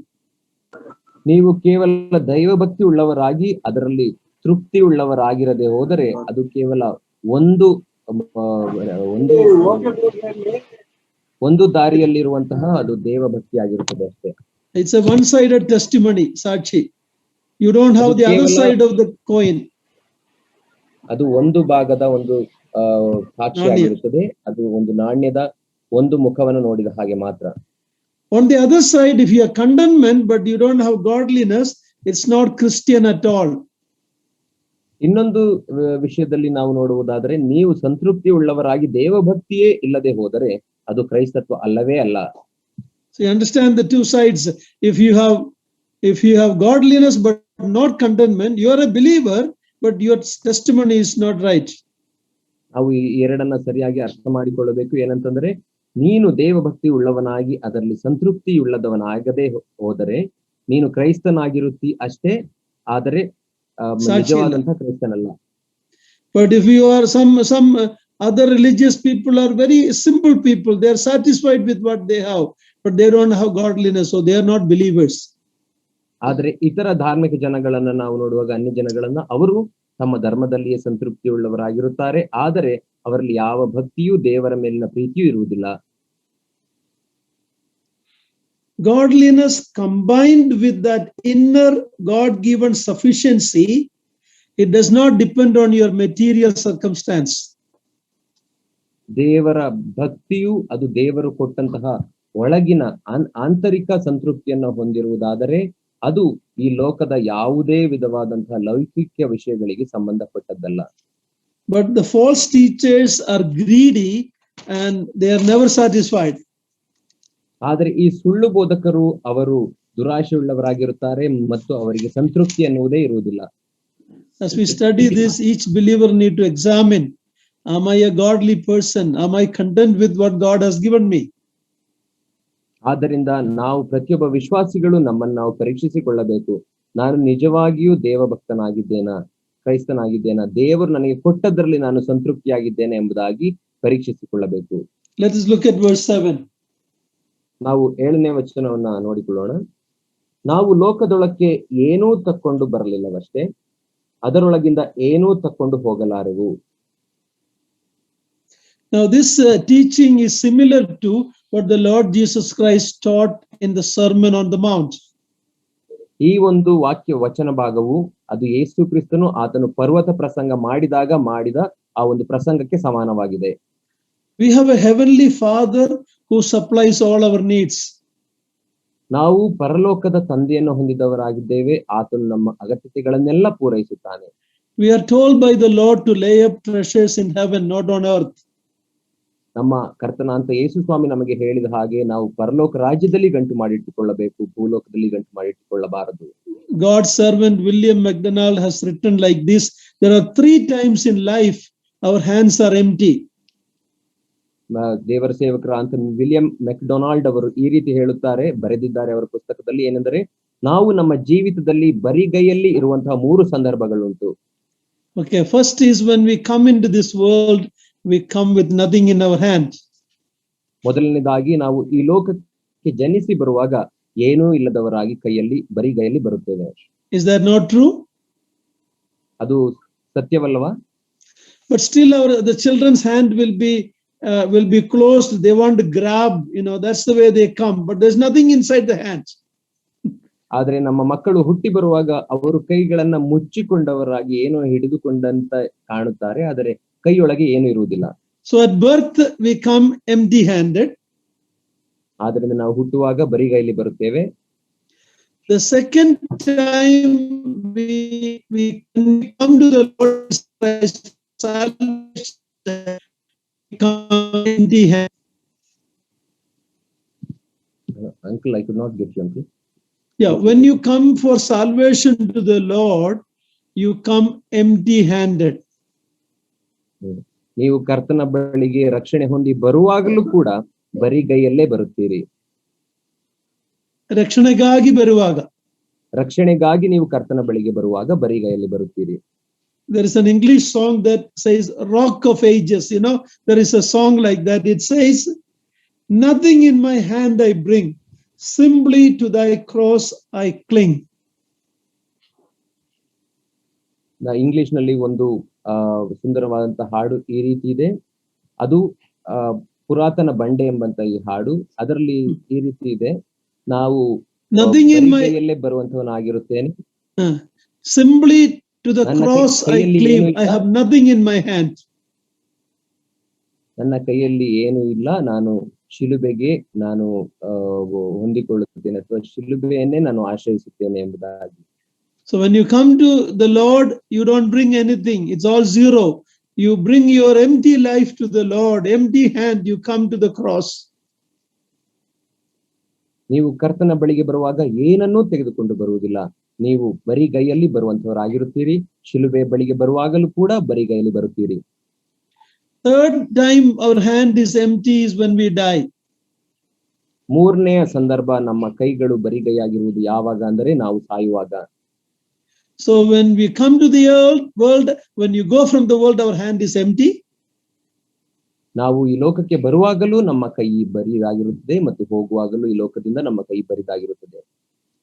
ನೀವು ಕೇವಲ ದೈವ ಭಕ್ತಿ ಉಳ್ಳವರಾಗಿ ಅದರಲ್ಲಿ ತೃಪ್ತಿ ಉಳ್ಳವರಾಗಿರದೆ ಹೋದರೆ ಅದು ಕೇವಲ ಒಂದು ದಾರಿಯಲ್ಲಿರುವಂತಹ ಅದು ದೇವ ಭಕ್ತಿ ಆಗಿರುತ್ತದೆ ಅಷ್ಟೇ. It's a one-sided testimony, Sakshi. You don't have the other side of the coin. ಅದು ಒಂದು ಭಾಗದ ಒಂದು ಸಾಕ್ಷಿ ಆಗಿರುತ್ತದೆ. ಅದು ಒಂದು ನಾಣ್ಯದ ಒಂದು ಮುಖವನ್ನು ನೋಡಿದ ಹಾಗೆ ಮಾತ್ರ. On the other side, if you are contentment but you don't have godliness, it's not Christian at all. ಇನ್ನೊಂದು ವಿಷಯದಲ್ಲಿ ನಾವು ನೋಡುವುದಾದರೆ, ನೀವು ಸಂತೃಪ್ತಿ ಉಳ್ಳವರಾಗಿ ದೇವ ಭಕ್ತಿಯೇ ಇಲ್ಲದೆ ಹೋದರೆ ಅದು ಕ್ರೈಸ್ತತ್ವ ಅಲ್ಲವೇ ಅಲ್ಲ. So you understand the two sides. If you have godliness but not contentment, you are a believer, but your testimony is not right. ನಾವು ಈ ಎರಡನ್ನ ಸರಿಯಾಗಿ ಅರ್ಥ ಮಾಡಿಕೊಳ್ಳಬೇಕು. ಏನಂತಂದ್ರೆ, ನೀನು ದೇವ ಭಕ್ತಿ ಉಳ್ಳವನಾಗಿ ಅದರಲ್ಲಿ ಸಂತೃಪ್ತಿ ಉಳ್ಳದವನಾಗದೆ ಹೋದರೆ ನೀನು ಕ್ರೈಸ್ತನಾಗಿರುತ್ತಿ ಅಷ್ಟೇ, ಆದರೆ ನಿಜವಾದಂತಹ ಕ್ರೈಸ್ತನಲ್ಲ. But if you are some other religious people are very simple people, they are satisfied with what they have, but they don't have godliness, so they are not believers. ಆದರೆ ಇತರ ಧಾರ್ಮಿಕ ಜನಗಳನ್ನ ನಾವು ನೋಡುವಾಗ, ಅನ್ಯ ಜನಗಳನ್ನ, ಅವರು ತಮ್ಮ ಧರ್ಮದಲ್ಲಿಯೇ ಸಂತೃಪ್ತಿ ಉಳ್ಳವರಾಗಿರುತ್ತಾರೆ, ಆದರೆ ಅವರಲ್ಲಿ ಯಾವ ಭಕ್ತಿಯೂ ದೇವರ ಮೇಲಿನ ಪ್ರೀತಿಯೂ ಇರುವುದಿಲ್ಲ. Godliness combined with that inner God-given sufficiency, it does not depend on your material circumstance. ದೇವರ ಭಕ್ತಿಯು ಅದು ದೇವರು ಕೊಟ್ಟಂತಹ ಒಳಗಿನ ಆಂತರಿಕ ಸಂತೃಪ್ತಿಯನ್ನು ಹೊಂದಿರುವುದಾದರೆ ಅದು ಈ ಲೋಕದ ಯಾವುದೇ ವಿಧವಾದಂತಹ ಲೌಕಿಕ ವಿಷಯಗಳಿಗೆ ಸಂಬಂಧಪಟ್ಟದ್ದಲ್ಲ. But the false teachers are greedy and they are never satisfied. ಆದರೆ ಈ ಸುಳ್ಳು ಬೋಧಕರು ಅವರು ದುರಾಶೆ ಉಳ್ಳವರಾಗಿರುತ್ತಾರೆ ಮತ್ತು ಅವರಿಗೆ ಸಂತೃಪ್ತಿ ಅನ್ನುವುದೇ ಇರುವುದಿಲ್ಲ. As we study this, each believer need to examine, am I a godly person? Am I content with what God has given me? ಆದ್ದರಿಂದ ನಾವು ಪ್ರತಿಯೊಬ್ಬ ವಿಶ್ವಾಸಿಗಳು ನಮ್ಮನ್ನು ನಾವು ಪರೀಕ್ಷಿಸಿಕೊಳ್ಳಬೇಕು. ನಾನು ನಿಜವಾಗಿಯೂ ದೇವಭಕ್ತನಾಗಿದ್ದೇನಾ, ಕ್ರೈಸ್ತನಾಗಿದ್ದೇನಾ, ದೇವರು ನನಗೆ ಕೊಟ್ಟದ್ರಲ್ಲಿ ನಾನು ಸಂತೃಪ್ತಿಯಾಗಿದ್ದೇನೆ ಎಂಬುದಾಗಿ ಪರೀಕ್ಷಿಸಿಕೊಳ್ಳಬೇಕು. Let us look at verse 7. ನಾವು 7ನೇ ವಚನವನ್ನ ನೋಡಿಕೊಳ್ಳೋಣ. ನಾವು ಲೋಕದೊಳಕ್ಕೆ ಏನೂ ತಕ್ಕೊಂಡು ಬರಲಿಲ್ಲವಷ್ಟೇ, ಅದರೊಳಗಿಂದ ಏನೂ ತಕ್ಕೊಂಡು ಹೋಗಲಾರೆವು. Now this teaching is similar to what the Lord Jesus Christ taught in the Sermon on the Mount. ಈ ಒಂದು ವಚನ ಭಾಗವು ಅದು ಯೇಸು ಕ್ರಿಸ್ತನು ಆತನು ಪರ್ವತ ಪ್ರಸಂಗ ಮಾಡಿದ ಆ ಒಂದು ಪ್ರಸಂಗಕ್ಕೆ ಸಮಾನವಾಗಿದೆ. We have a heavenly Father who supplies all our needs. ನಾವು ಪರಲೋಕದ ತಂದೆಯನ್ನು ಹೊಂದಿದವರಾಗಿದ್ದೇವೆ, ಆತನು ನಮ್ಮ ಅಗತ್ಯತೆಗಳನ್ನೆಲ್ಲ ಪೂರೈಸುತ್ತಾನೆ. We are told by the Lord to lay up treasures in heaven, not on earth. ನಮ್ಮ ಕರ್ತನಾಂತ ಯೇಸು ಸ್ವಾಮಿ ನಮಗೆ ಹೇಳಿದ ಹಾಗೆ ನಾವು ಪರಲೋಕ ರಾಜ್ಯದಲ್ಲಿ ಗಂಟು ಮಾಡಿಟ್ಟುಕೊಳ್ಳಬೇಕು, ಭೂಲೋಕದಲ್ಲಿ ಗಂಟು ಮಾಡಿಟ್ಟುಕೊಳ್ಳಬಾರದು. God's servant William MacDonald has written like this: there are 3 times in life our hands are empty. ದೇವರ ಸೇವಕರ ಅಂತ ವಿಲಿಯಂ ಮೆಕ್ಡೊನಾಲ್ಡ್ ಅವರು ಈ ರೀತಿ ಬರೆದಿದ್ದಾರೆ ಅವರ ಪುಸ್ತಕದಲ್ಲಿ. ಏನೆಂದರೆ, ನಾವು ನಮ್ಮ ಜೀವಿತದಲ್ಲಿ ಬರಿಗೈಯಲ್ಲಿ ಇರುವಂತಹ 3 ಸಂದರ್ಭಗಳುಂಟು. Okay, first is when we come into this world, we come with nothing in our hand. ಮೊದಲನೇದಾಗಿ ನಾವು ಈ ಲೋಕಕ್ಕೆ ಜನಿಸಿ ಬರುವಾಗ ಏನೂ ಇಲ್ಲದವರಾಗಿ ಬರಿಗೈಯಲ್ಲಿ ಬರುತ್ತೇವೆ. Is that not true? ಅದು ಸತ್ಯವಲ್ಲವಾ? But still the children's hand will be closed. They want to grab, that's the way they come, but there's nothing inside the hand. ಆದ್ರೆ ನಮ್ಮ ಮಕ್ಕಳು ಹುಟ್ಟಿ ಬರುವಾಗ ಅವರು ಕೈಗಳನ್ನ ಮುಚ್ಚಿಕೊಂಡವರಾಗಿ ಏನೋ ಹಿಡಿದುಕೊಂಡಂತ ಕಾಣುತ್ತಾರೆ, ಆದರೆ ಕೈಯೊಳಗೆ ಏನು ಇರುವುದಿಲ್ಲ. So at birth we come empty handed. ಆದ್ರಿಂದ ನಾವು ಹುಟ್ಟುವಾಗ ಬರಿಗೈಲಿ ಬರುತ್ತೇವೆ. The second time we come to the Lord Christ, empty hand. Uncle, I could not get you, uncle. Yeah, when you come for salvation to the Lord, you come empty handed. ನೀವು ಕರ್ತನ ಬಳಿಗೆ ರಕ್ಷಣೆ ಹೊಂದಿ ಬರುವಾಗಲೂ ಕೂಡ ಬರಿಗೈಯಲ್ಲೇ ಬರುತ್ತೀರಿ. ರಕ್ಷಣೆಗಾಗಿ ಬರುವಾಗ. ರಕ್ಷಣೆಗಾಗಿ ನೀವು ಕರ್ತನ ಬಳಿಗೆ ಬರುವಾಗ ಬರಿಗೈಯಲ್ಲಿ ಬರುತ್ತೀರಿ. There is an English song that says Rock of Ages. You know, there is a song like that. It says, nothing in my hand I bring, simply to thy cross I cling. English ನಲ್ಲಿ ಒಂದು ಸುಂದರವಾದಂತಹ ಹಾಡು ಈ ರೀತಿ ಇದೆ. ಅದು ಪುರಾತನ ಬಂಡೆ ಎಂಬಂತ ಈ ಹಾಡು. ಅದರಲ್ಲಿ ಈ ರೀತಿ ಇದೆ, ನಾವು ಬರಿಗೈಯಲ್ಲೇ ಬರುವಂತವನಾಗಿರುತ್ತೇನೆ. Simply to the cross I cling, I have nothing in my hand. ನನ್ನ ಕೈಯಲ್ಲಿ ಏನು ಇಲ್ಲ, ನಾನು ಶಿಲುಬೆಗೆ ನಾನು ಹೊಂದಿಕೊಳ್ಳುತ್ತೇನೆ ಅಥವಾ ಶಿಲುಬೆಯನ್ನೇ ನಾನು ಆಶ್ರಯಿಸುತ್ತೇನೆ ಎಂಬುದಾಗಿ. So when you come to the Lord, you don't bring anything. It's all zero. You bring your empty life to the Lord, empty hand, you come to the cross. ನೀವು ಕರ್ತನ ಬಳಿಗೆ ಬರುವಾಗ ಏನನ್ನೂ ತೆಗೆದುಕೊಂಡು ಬರುವುದಿಲ್ಲ, ನೀವು ಬರಿಗೈಯಲ್ಲಿ ಬರುವಂತವರಾಗಿರುತ್ತೀರಿ. ಶಿಲುಬೆ ಬಳಿಗೆ ಬರುವಾಗಲೂ ಕೂಡ ಬರಿಗೈಯಲ್ಲಿ ಬರುತ್ತೀರಿ. Third time our hand is empty is when we die. ಮೂರನೆಯ ಸಂದರ್ಭ ನಮ್ಮ ಕೈಗಳು ಬರಿಗೈಯಾಗಿರುವುದು ಯಾವಾಗ ಅಂದರೆ ನಾವು ಸಾಯುವಾಗ. So when we come to the world, when you go from the world, our hand is empty. ನಾವು ಈ ಲೋಕಕ್ಕೆ ಬರುವಾಗಲೂ ನಮ್ಮ ಕೈ ಬರಿದಾಗಿರುತ್ತದೆ ಮತ್ತು ಹೋಗುವಾಗಲೂ ಈ ಲೋಕದಿಂದ ನಮ್ಮ ಕೈ ಬರಿದಾಗಿರುತ್ತದೆ.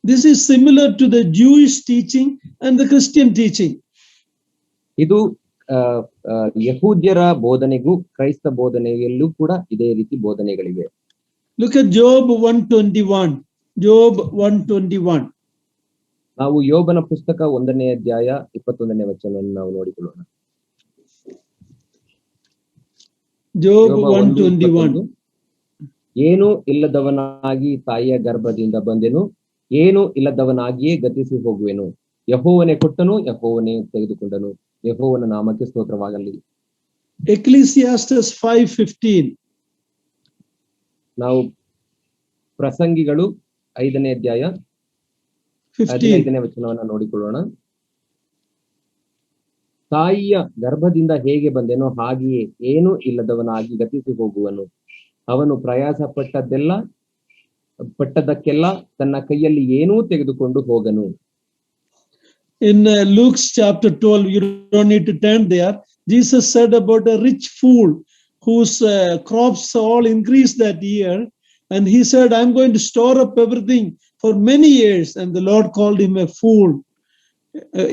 This is similar to the Jewish teaching and the Christian teaching. ಇದು ಯಹೂದ್ಯರ ಬೋಧನೆಗೂ ಕ್ರೈಸ್ತ ಬೋಧನೆಯಲ್ಲೂ ಕೂಡ ಇದೇ ರೀತಿ ಬೋಧನೆಗಳಿವೆ. Look at Job 121. Job 121. ನಾವು ಯೋಬನ ಪುಸ್ತಕ 1ನೇ ಅಧ್ಯಾಯ 21ನೇ ವಚನವನ್ನು ನಾವು ನೋಡಿಕೊಳ್ಳೋಣ. Job 121. ಏನು ಇಲ್ಲದವನಾಗಿ ತಾಯಿಯ ಗರ್ಭದಿಂದ ಬಂದೆನು, ಏನು ಇಲ್ಲದವನಾಗಿಯೇ ಗತಿಸಿ ಹೋಗುವೆನು. ಯೆಹೋವನೇ ಕೊಟ್ಟನು, ಯೆಹೋವನೇ ತೆಗೆದುಕೊಂಡನು, ಯೆಹೋವನ ನಾಮಕ್ಕೆ ಸ್ತೋತ್ರವಾಗಲಿ. Ecclesiastes 5:15. ನಾವು ಪ್ರಸಂಗಿಗಳು 5ನೇ ಅಧ್ಯಾಯ 15ನೇ ವಚನವನ್ನು ನೋಡಿಕೊಳ್ಳೋಣ. ತಾಯಿಯ ಗರ್ಭದಿಂದ ಹೇಗೆ ಬಂದೆನೋ ಹಾಗೆಯೇ ಏನೂ ಇಲ್ಲದವನಾಗಿ ಗತಿಸಿ ಹೋಗುವನು. ಅವನು ಪ್ರಯಾಸ ಪಟ್ಟದಕ್ಕೆಲ್ಲ ತನ್ನ ಕೈಯಲ್ಲಿ ಏನೂ ತೆಗೆದುಕೊಂಡು ಹೋಗನು. In Luke's chapter 12, you don't need to turn there. Jesus said about a rich fool whose crops all increased that year. And he said, I'm going to store up everything for many years. And the Lord called him a fool.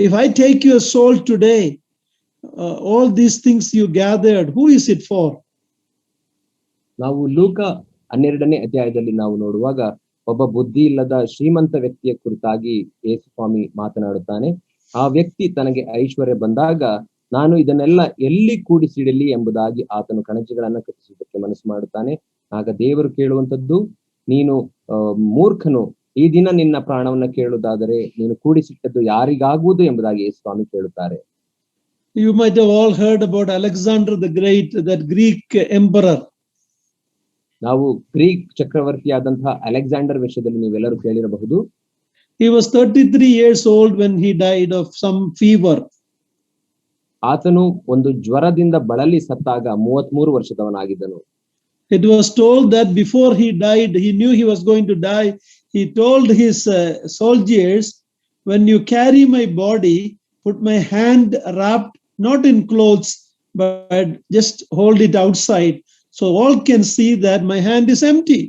If I take your soul today, all these things you gathered, who is it for? ನಾವು ಲೂಕ 12ನೇ ಅಧ್ಯಾಯದಲ್ಲಿ ನಾವು ನೋಡುವಾಗ ಒಬ್ಬ ಬುದ್ಧಿ ಇಲ್ಲದ ಶ್ರೀಮಂತ ವ್ಯಕ್ತಿಯ ಕುರಿತಾಗಿ ಯೇಸು ಸ್ವಾಮಿ ಮಾತನಾಡುತ್ತಾನೆ. ಆ ವ್ಯಕ್ತಿ ತನಗೆ ಐಶ್ವರ್ಯ ಬಂದಾಗ ನಾನು ಇದನ್ನೆಲ್ಲ ಎಲ್ಲಿ ಕೂಡಿಸಿಡಲಿ ಎಂಬುದಾಗಿ ಆತನು ಕಣಜಗಳನ್ನು ಕಟ್ಟಿಸುವುದಕ್ಕೆ ಮನಸ್ಸು ಮಾಡುತ್ತಾನೆ. ಆಗ ದೇವರು ಕೇಳುವಂತದ್ದು, ನೀನು ಮೂರ್ಖನು, ಈ ದಿನ ನಿನ್ನ ಪ್ರಾಣವನ್ನ ಕೇಳುವುದಾದರೆ ನೀನು ಕೂಡಿಸಿಟ್ಟದ್ದು ಯಾರಿಗಾಗುವುದು ಎಂಬುದಾಗಿ ಯೇಸು ಸ್ವಾಮಿ ಕೇಳುತ್ತಾರೆ. You might have all heard about Alexander the Great, that Greek emperor. ನಾವು ಗ್ರೀಕ್ ಚಕ್ರವರ್ತಿಯಾದಂತಹ ಅಲೆಕ್ಸಾಂಡರ್ ವಿಷಯದಲ್ಲಿ ನೀವೆಲ್ಲರೂ ಕೇಳಿರಬಹುದು. He was 33 years old when he died of some fever. ಆತನು ಒಂದು ಜ್ವರದಿಂದ ಬಳಲಿ ಸತ್ತಾಗ 33 ವರ್ಷದವನಾಗಿದ್ದನು. It was told that before he died, he knew he was going to die. He told his soldiers, when you carry my body, put my hand wrapped, not in clothes, but just hold it outside, so all can see that my hand is empty.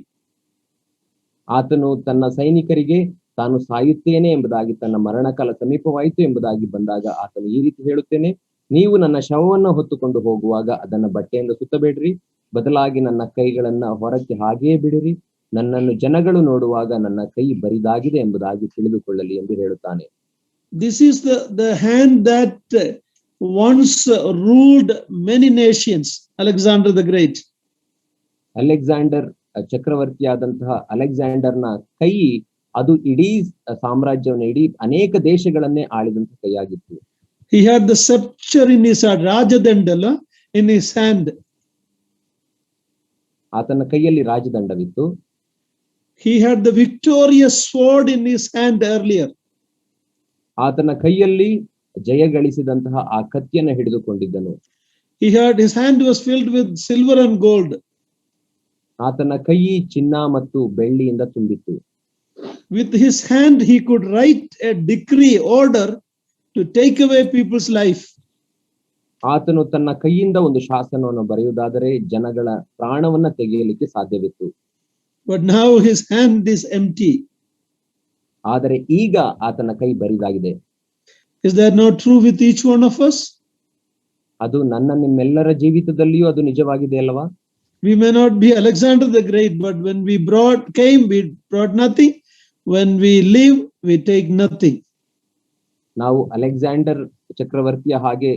ಆತನು ತನ್ನ ಸೈನಿಕರಿಗೆ ತಾನು ಸಾಯುತ್ತೇನೆ ಎಂಬುದಾಗಿ, ತನ್ನ ಮರಣಕಾಲ ಸಮೀಪವಾಯಿತು ಎಂಬುದಾಗಿ ಬಂದಾಗ ಆತನು ಈ ರೀತಿ ಹೇಳುತ್ತೇನೆ, ನೀವು ನನ್ನ ಶವವನ್ನು ಹೊತ್ತುಕೊಂಡು ಹೋಗುವಾಗ ಅದನ್ನ ಬಟ್ಟೆಯಿಂದ ಸುತ್ತಬೇಡ್ರಿ, ಬದಲಾಗಿ ನನ್ನ ಕೈಗಳನ್ನ ಹೊರಕ್ಕೆ ಹಾಗೆಯೇ ಬಿಡಿರಿ, ನನ್ನನ್ನು ಜನಗಳು ನೋಡುವಾಗ ನನ್ನ ಕೈ ಬರಿದಾಗಿದೆ ಎಂಬುದಾಗಿ ತಿಳಿದುಕೊಳ್ಳಲಿ ಎಂದು ಹೇಳುತ್ತಾನೆ. This is the hand that once ruled many nations, Alexander the Great. Alexander ಚಕ್ರವರ್ತಿಯಾದಂತಹ ಅಲೆಕ್ಸಾಂಡರ್ನ ಕೈ ಅದು ಇಡೀ ಸಾಮ್ರಾಜ್ಯವನ್ನು, ಇಡೀ ಅನೇಕ ದೇಶಗಳನ್ನೇ ಆಳಿದಂತ ಕೈಯಾಗಿತ್ತು. He had the scepter in his hand, Rajadandala in his hand. ಆತನ ಕೈಯಲ್ಲಿ ರಾಜದಂಡವಿತ್ತು. He had the victorious sword in his hand earlier. ಆತನ ಕೈಯಲ್ಲಿ ಜಯ ಗಳಿಸಿದಂತಹ ಆ ಕತ್ತಿಯನ್ನು ಹಿಡಿದುಕೊಂಡಿದ್ದನು. his hand was filled with silver and gold. ಆತನ ಕೈ ಚಿನ್ನ ಮತ್ತು ಬೆಳ್ಳಿಯಿಂದ ತುಂಬಿತ್ತು. With his hand he could write a decree, order to take away people's life. ಆತನು ತನ್ನ ಕೈಯಿಂದ ಒಂದು ಶಾಸನವನ್ನು ಬರೆಯುವುದಾದರೆ ಜನಗಳ ಪ್ರಾಣವನ್ನ ತೆಗೆಯಲಿಕ್ಕೆ ಸಾಧ್ಯವಿತ್ತು. But now his hand is empty. ಆದರೆ ಈಗ ಆತನ ಕೈ ಬರಿದಾಗಿದೆ. Is that not true with each one of us? ಅದು ನಿಮ್ಮೆಲ್ಲರ ಜೀವಿತದಲ್ಲಿಯೂ ಅದು ನಿಜವಾಗಿದೆ ಅಲ್ಲವಾ? We may not be Alexander the Great, but when we came, we brought nothing. When we leave, we take nothing. ನಾವು ಅಲೆಕ್ಸಾಂಡರ್ ಚಕ್ರವರ್ತಿಯ ಹಾಗೆ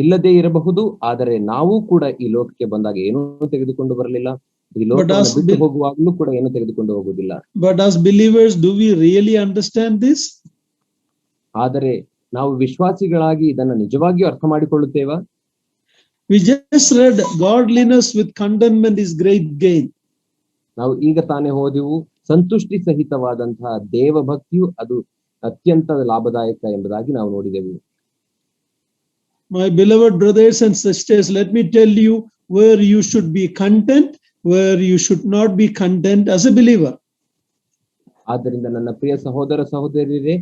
ಇಲ್ಲದೆ ಇರಬಹುದು, ಆದರೆ ನಾವು ಕೂಡ ಈ ಲೋಕಕ್ಕೆ ಬಂದಾಗ ಏನೂ ತೆಗೆದುಕೊಂಡು ಬರಲಿಲ್ಲ. ಈ ಲೋಕವನ್ನು ಬಿಟ್ಟು ಹೋಗುವಾಗಲೂ ಕೂಡ ಏನು ತೆಗೆದುಕೊಂಡು ಹೋಗುವುದಿಲ್ಲ. But as believers, do we really understand this? ಆದರೆ ನಾವು ವಿಶ್ವಾಸಿಗಳಾಗಿ ಇದನ್ನು ನಿಜವಾಗಿಯೂ ಅರ್ಥ ಮಾಡಿಕೊಳ್ಳುತ್ತೇವಾ? We just read godliness with contentment is great gain. ನಾವು ಈಗ ತಾನೇ ಓದಿವು, ಸಂತುಷ್ಟಿ ಸಹಿತವಾದಂತಹ ದೇವ ಭಕ್ತಿಯು ಅದು ಅತ್ಯಂತ ಲಾಭದಾಯಕ ಎಂಬುದಾಗಿ ನಾವು ನೋಡಿದೆವು. My beloved brothers and sisters, let me tell you where you should be content, where you should not be content as a believer. ಆದ್ದರಿಂದ ನನ್ನ ಪ್ರಿಯ ಸಹೋದರ ಸಹೋದರಿಯರೇ,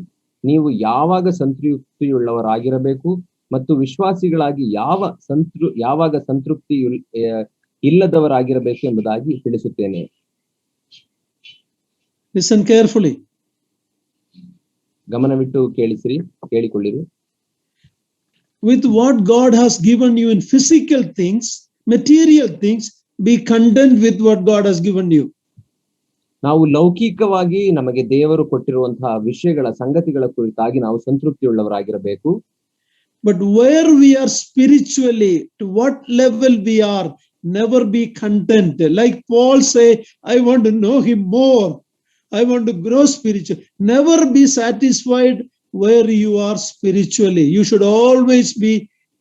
ನೀವು ಯಾವಾಗ ಸಂತೃಪ್ತಿಯುಳ್ಳವರಾಗಿರಬೇಕು ಮತ್ತು ವಿಶ್ವಾಸಿಗಳಾಗಿ ಯಾವಾಗ ಸಂತೃಪ್ತಿ ಇಲ್ಲದವರಾಗಿರಬೇಕು ಎಂಬುದಾಗಿ ತಿಳಿಸುತ್ತೇನೆ. Listen carefully. ಗಮನವಿಟ್ಟು ಕೇಳಿಕೊಳ್ಳಿರಿ. With what God has given you in physical things, material things, be content with what God has given you. ನಾವು ಲೌಕಿಕವಾಗಿ ನಮಗೆ ದೇವರು ಕೊಟ್ಟಿರುವಂತಹ ವಿಷಯಗಳ ಸಂಗತಿಗಳ ಕುರಿತಾಗಿ ನಾವು ಸಂತೃಪ್ತಿಯುಳ್ಳವರಾಗಿರಬೇಕು. But where we are spiritually, to what level we are, never be content. Like Paul say, I want to know him more. I want to grow spiritually. Never be satisfied where you are spiritually. You should always be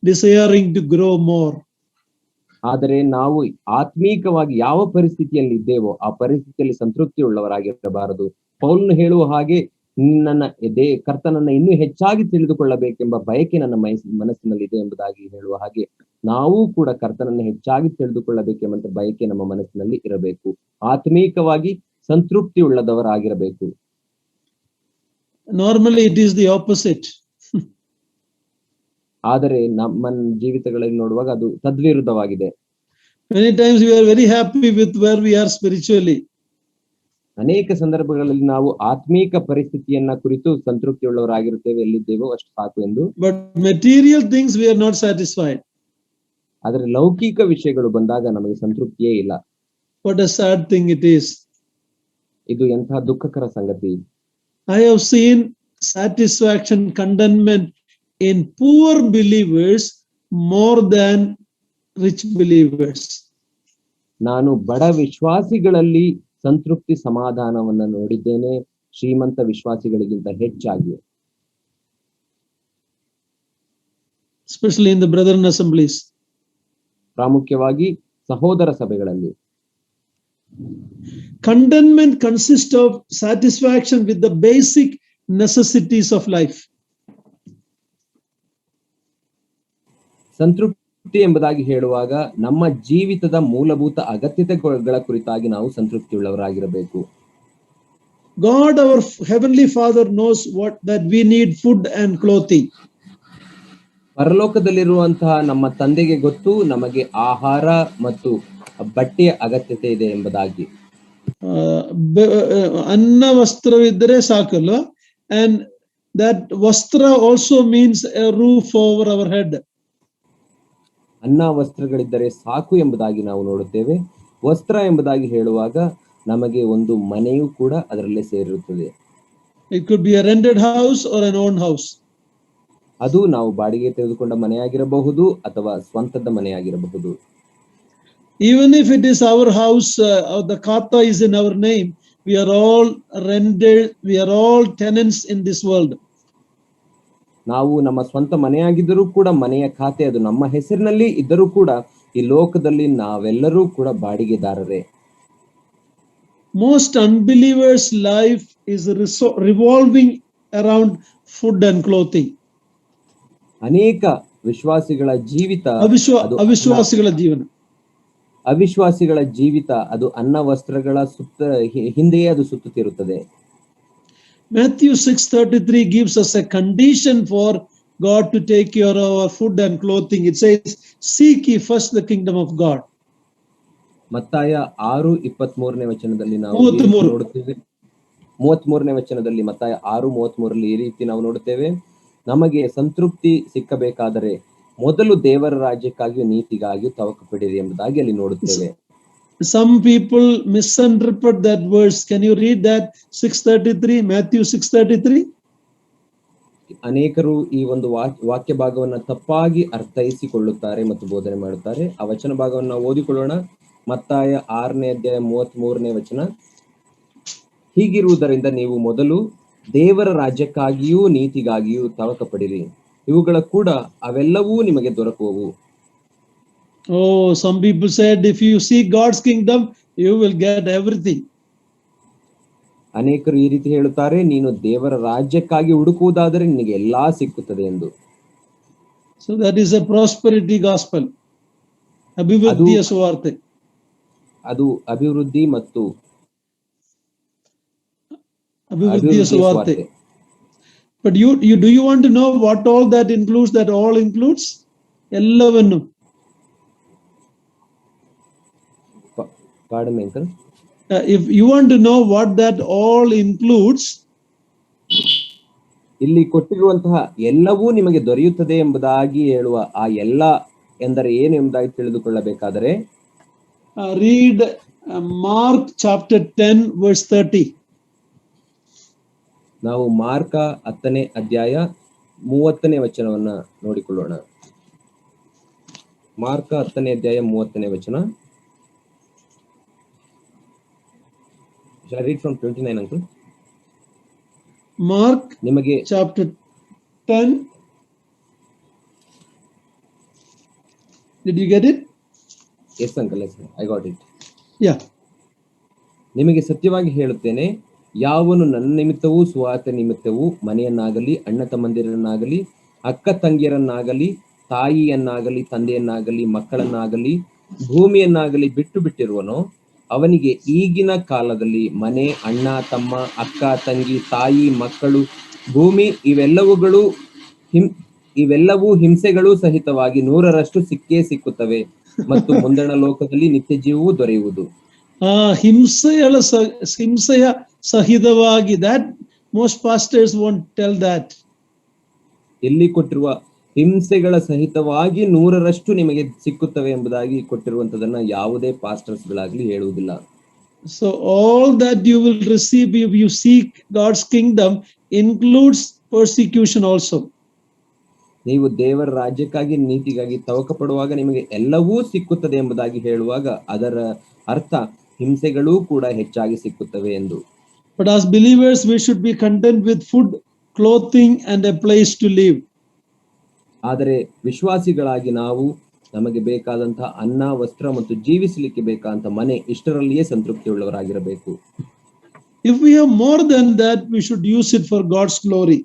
desiring to grow more. ಆದರೆ ನಾವು ಆತ್ಮೀಕವಾಗಿ ಯಾವ ಪರಿಸ್ಥಿತಿಯಲ್ಲಿ ಇದ್ದೇವೋ ಆ ಪರಿಸ್ಥಿತಿಯಲ್ಲಿ ಸಂತೃಪ್ತಿ ಉಳ್ಳವರಾಗಿರಬಾರದು. ಪೌಲನು ಹೇಳುವ ಹಾಗೆ ಕರ್ತನನ್ನ ಇನ್ನೂ ಹೆಚ್ಚಾಗಿ ತಿಳಿದುಕೊಳ್ಳಬೇಕೆಂಬ ಬಯಕೆ ನನ್ನ ಮನಸ್ಸಿನಲ್ಲಿದೆ ಎಂಬುದಾಗಿ ಹೇಳುವ ಹಾಗೆ ನಾವು ಕೂಡ ಕರ್ತನನ್ನ ಹೆಚ್ಚಾಗಿ ತಿಳಿದುಕೊಳ್ಳಬೇಕೆಂಬ ಬಯಕೆ ನಮ್ಮ ಮನಸ್ಸಿನಲ್ಲಿ ಇರಬೇಕು. ಆತ್ಮೀಕವಾಗಿ ಸಂತೃಪ್ತಿ ಉಳ್ಳದವರಾಗಿರಬೇಕು. Normally it is the opposite. ಆದರೆ ನಮ್ಮ ಜೀವಿತಗಳಲ್ಲಿ ನೋಡುವಾಗ ಅದು ತದ್ವಿರುದ್ಧವಾಗಿದೆ. Many times we are very happy with where we are spiritually. ಅನೇಕ ಸಂದರ್ಭಗಳಲ್ಲಿ ನಾವು ಆತ್ಮೀಕ ಪರಿಸ್ಥಿತಿಯನ್ನ ಕುರಿತು ಸಂತೃಪ್ತಿಯುಳ್ಳವರಾಗಿರುತ್ತೇವೆ, ಎಲ್ಲಿದ್ದೇವೋ ಅಷ್ಟು ಸಾಕು ಎಂದು. But material things we are not satisfied. ಆದರೆ ಲೌಕಿಕ ವಿಷಯಗಳು ಬಂದಾಗ ನಮಗೆ ಸಂತೃಪ್ತಿಯೇ ಇಲ್ಲ. What a sad thing it is. ಇದು ಎಂತಹ ದುಃಖಕರ ಸಂಗತಿ. I have seen satisfaction, contentment in poor believers more than rich believers. ನಾನು ಬಡ ವಿಶ್ವಾಸಿಗಳಲ್ಲಿ ಸಂತೃಪ್ತಿ ಸಮಾಧಾನವನ್ನ ನೋಡಿದ್ದೇನೆ, ಶ್ರೀಮಂತ ವಿಶ್ವಾಸಿಗಳಿಗಿಂತ ಹೆಚ್ಚಾಗಿ. Especially in the brethren assemblies. ಪ್ರಾಮುಖ್ಯವಾಗಿ ಸಹೋದರ ಸಭೆಗಳಲ್ಲಿ. Contentment consists of satisfaction with the basic necessities of life. ಸಂತೃಪ್ತಿ ಎಂಬುದಾಗಿ ಹೇಳುವಾಗ ನಮ್ಮ ಜೀವಿತದ ಮೂಲಭೂತ ಅಗತ್ಯತೆಗಳ ಕುರಿತಾಗಿ ನಾವು ಸಂತೃಪ್ತಿಯುಳ್ಳವರಾಗಿರಬೇಕು. God, our heavenly Father, knows that we need food and clothing. ಪರಲೋಕದಲ್ಲಿರುವಂತಹ ನಮ್ಮ ತಂದೆಗೆ ಗೊತ್ತು ನಮಗೆ ಆಹಾರ ಮತ್ತು ಬಟ್ಟೆಯ ಅಗತ್ಯತೆ ಇದೆ ಎಂಬುದಾಗಿ. ಅನ್ನ ವಸ್ತ್ರವಿದ್ದರೆ ಸಾಕಲ್ವ? And that vastra also means a roof over our head. ಅನ್ನ ವಸ್ತ್ರಗಳಿದ್ದರೆ ಸಾಕು ಎಂಬುದಾಗಿ ನಾವು ನೋಡುತ್ತೇವೆ. ವಸ್ತ್ರ ಎಂಬುದಾಗಿ ಹೇಳುವಾಗ ನಮಗೆ ಒಂದು ಮನೆಯೂ ಕೂಡ ಅದರಲ್ಲೇ ಸೇರಿರುತ್ತದೆ. It could be a rented house or an own house. ಅದು ನಾವು ಬಾಡಿಗೆ ತೆಗೆದುಕೊಂಡ ಮನೆಯಾಗಿರಬಹುದು ಅಥವಾ ಸ್ವಂತದ ಮನೆಯಾಗಿರಬಹುದು. Even if it is our house, the khata is in our name, we are all rented, we are all tenants in this world. ನಾವು ನಮ್ಮ ಸ್ವಂತ ಮನೆಯಾಗಿದ್ದರೂ ಕೂಡ ಮನೆಯ ಖಾತೆ ಅದು ನಮ್ಮ ಹೆಸರಿನಲ್ಲಿ ಇದ್ದರೂ ಕೂಡ ಈ ಲೋಕದಲ್ಲಿ ನಾವೆಲ್ಲರೂ ಕೂಡ ಬಾಡಿಗೆದಾರರೇ. Most unbelievers' life is revolving around food and clothing. ಅನೇಕ ವಿಶ್ವಾಸಿಗಳ ಜೀವಿತ ಅದು ಅವಿಶ್ವಾಸಿಗಳ ಜೀವನ. ಅವಿಶ್ವಾಸಿಗಳ ಜೀವಿತ ಅದು ಅನ್ನ ವಸ್ತ್ರಗಳ ಹಿಂದೆಯೇ ಅದು ಸುತ್ತುತ್ತಿರುತ್ತದೆ. Matthew 6:33 gives us a condition for God to take care of our food and clothing. It says, "Seek ye first the kingdom of God." ಮತ್ತಾಯ 6:23ನೇ ವಚನದಲ್ಲಿ ನಾವು 33 ನೋಡುತ್ತೇವೆ. 33ನೇ ವಚನದಲ್ಲಿ ಮತ್ತಾಯ 6:33ರಲ್ಲಿ ಈ ರೀತಿ ನಾವು ನೋಡುತ್ತೇವೆ, ನಮಗೆ ಸಂತೃಪ್ತಿ ಸಿಕ್ಕಬೇಕಾದರೆ ಮೊದಲು ದೇವರ ರಾಜ್ಯಕ್ಕಾಗಿಯೂ ನೀತಿಗಾಗಿಯೂ ತವಕಪಡಿರಿ ಎಂಬುದಾಗಿ ಅಲ್ಲಿ ನೋಡುತ್ತೇವೆ. Some people misinterpret that verse. Can you read that 6:33, Matthew 6:33? ಅನೇಕರು ಈ ಒಂದು ವಾಕ್ಯ ಭಾಗವನ್ನ ತಪ್ಪಾಗಿ ಅರ್ಥೈಸಿಕೊಳ್ಳುತ್ತಾರೆ ಮತ್ತು ಬೋಧನೆ ಮಾಡುತ್ತಾರೆ. ಆ ವಚನ ಭಾಗವನ್ನು ನಾವು ಓದಿಕೊಳ್ಳೋಣ. ಮತ್ತಾಯ 6ನೇ ಅಧ್ಯಾಯ 33ನೇ ವಚನ. ಹೀಗಿರುವುದರಿಂದ ನೀವು ಮೊದಲು ದೇವರ ರಾಜ್ಯಕ್ಕಾಗಿಯೂ ನೀತಿಗಾಗಿಯೂ ತವಕಪಡಿರಿ, ಇವುಗಳ ಕೂಡ ಅವೆಲ್ಲವೂ ನಿಮಗೆ ದೊರಕುವವು. Oh, some people said if you seek God's kingdom, you will get everything. ಅನೇಕರು ಈ ರೀತಿ ಹೇಳುತ್ತಾರೆ, ನೀನು ದೇವರ ರಾಜ್ಯಕ್ಕಾಗಿ ಹುಡುಕುವುದಾದರೆ ನಿನಗೆ ಎಲ್ಲಾ ಸಿಕ್ಕುತ್ತದೆ ಎಂದು. So that is a prosperity gospel. ಅಭಿವೃದ್ಧಿಯ ಸುವಾರ್ತೆ. ಅದು ಅಭಿವೃದ್ಧಿ ಮತ್ತು ಅಭಿವೃದ್ಧಿಯ ಸುವಾರ್ತೆ. But do you want to know what all that includes? That all includes ಎಲ್ಲವನ್ನು. Pardon me, uncle. If you want to know what that all includes, ಇಲ್ಲಿ ಕೊಟ್ಟಿರುವಂತಹ ಎಲ್ಲವೂ ನಿಮಗೆ ದೊರೆಯುತ್ತದೆ ಎಂಬುದಾಗಿ ಹೇಳುವ ಆ ಎಲ್ಲ ಎಂದರೆ ಏನು ಎಂಬುದಾಗಿ ತಿಳಿದುಕೊಳ್ಳಬೇಕಾದರೆ read Mark chapter 10 verse 30. ನಾವು ಮಾರ್ಕ 10ನೇ ಅಧ್ಯಾಯ 30ನೇ ವಚನವನ್ನ ನೋಡಿಕೊಳ್ಳೋಣ. ಮಾರ್ಕ 10ನೇ ಅಧ್ಯಾಯ 30ನೇ ವಚನ. Shall I read from 29, uncle? Mark ನಿಮಗೆ chapter 10. Did you get it? Yes, uncle. Yes, I got it. Yeah. ನಿಮಗೆ ಸತ್ಯವಾಗಿ ಹೇಳುತ್ತೇನೆ, ಯಾವನು ನನ್ನ ನಿಮಿತ್ತವೂ ಸುವಾರ್ತೆ ನಿಮಿತ್ತವೂ ಮನೆಯನ್ನಾಗಲಿ ಅಣ್ಣ ತಮ್ಮಂದಿರನ್ನಾಗಲಿ ಅಕ್ಕ ತಂಗಿಯರನ್ನಾಗಲಿ ತಾಯಿಯನ್ನಾಗಲಿ ತಂದೆಯನ್ನಾಗಲಿ ಮಕ್ಕಳನ್ನಾಗಲಿ ಭೂಮಿಯನ್ನಾಗಲಿ ಬಿಟ್ಟು ಬಿಟ್ಟಿರುವನೋ ಅವನಿಗೆ ಈಗಿನ ಕಾಲದಲ್ಲಿ ಮನೆ, ಅಣ್ಣ ತಮ್ಮ, ಅಕ್ಕ ತಂಗಿ, ತಾಯಿ, ಮಕ್ಕಳು, ಭೂಮಿ ಇವೆಲ್ಲವೂ ಹಿಂಸೆಗಳು ಸಹಿತವಾಗಿ 100ರಷ್ಟು ಸಿಕ್ಕೇ ಸಿಕ್ಕುತ್ತವೆ ಮತ್ತು ಮುಂದಣ ಲೋಕದಲ್ಲಿ ನಿತ್ಯ ಜೀವವೂ ದೊರೆಯುವುದು. ಹಿಂಸೆಯ ಸಹಿತವಾಗಿ. that most pastors won't tell that. ಇಲ್ಲಿ ಕೊಟ್ಟಿರುವ ಹಿಂಸೆಗಳ ಸಹಿತವಾಗಿ 100ರಷ್ಟು ನಿಮಗೆ ಸಿಕ್ಕುತ್ತವೆ ಎಂಬುದಾಗಿ ಕೊಟ್ಟಿರುವಂತದನ್ನ ಯಾವುದೇ ಪಾಸ್ಟರ್ಸ್ ಗಳಾಗ್ಲಿ ಹೇಳುವುದಿಲ್ಲ. So all that you will receive if you seek God's kingdom includes persecution also. ನೀವು ದೇವರ ರಾಜ್ಯಕ್ಕಾಗಿ ನೀತಿಗಾಗಿ ತವಕ ಪಡುವಾಗ ನಿಮಗೆ ಎಲ್ಲವೂ ಸಿಕ್ಕುತ್ತದೆ ಎಂಬುದಾಗಿ ಹೇಳುವಾಗ ಅದರ ಅರ್ಥ ಹಿಂಸೆಗಳೂ ಕೂಡ ಹೆಚ್ಚಾಗಿ ಸಿಕ್ಕುತ್ತವೆ ಎಂದು. But as believers we should be content with food, clothing and a place to live. ಆದರೆ ವಿಶ್ವಾಸಿಗಳಾಗಿ ನಾವು ನಮಗೆ ಬೇಕಾದಂತಹ ಅನ್ನ, ವಸ್ತ್ರ ಮತ್ತು ಜೀವಿಸಲಿಕ್ಕೆ ಬೇಕಾದಂತ ಮನೆ ಇಷ್ಟರಲ್ಲಿಯೇ ಸಂತೃಪ್ತಿ ಉಳ್ಳವರಾಗಿರಬೇಕು. If we have more than that, we should use it for God's glory.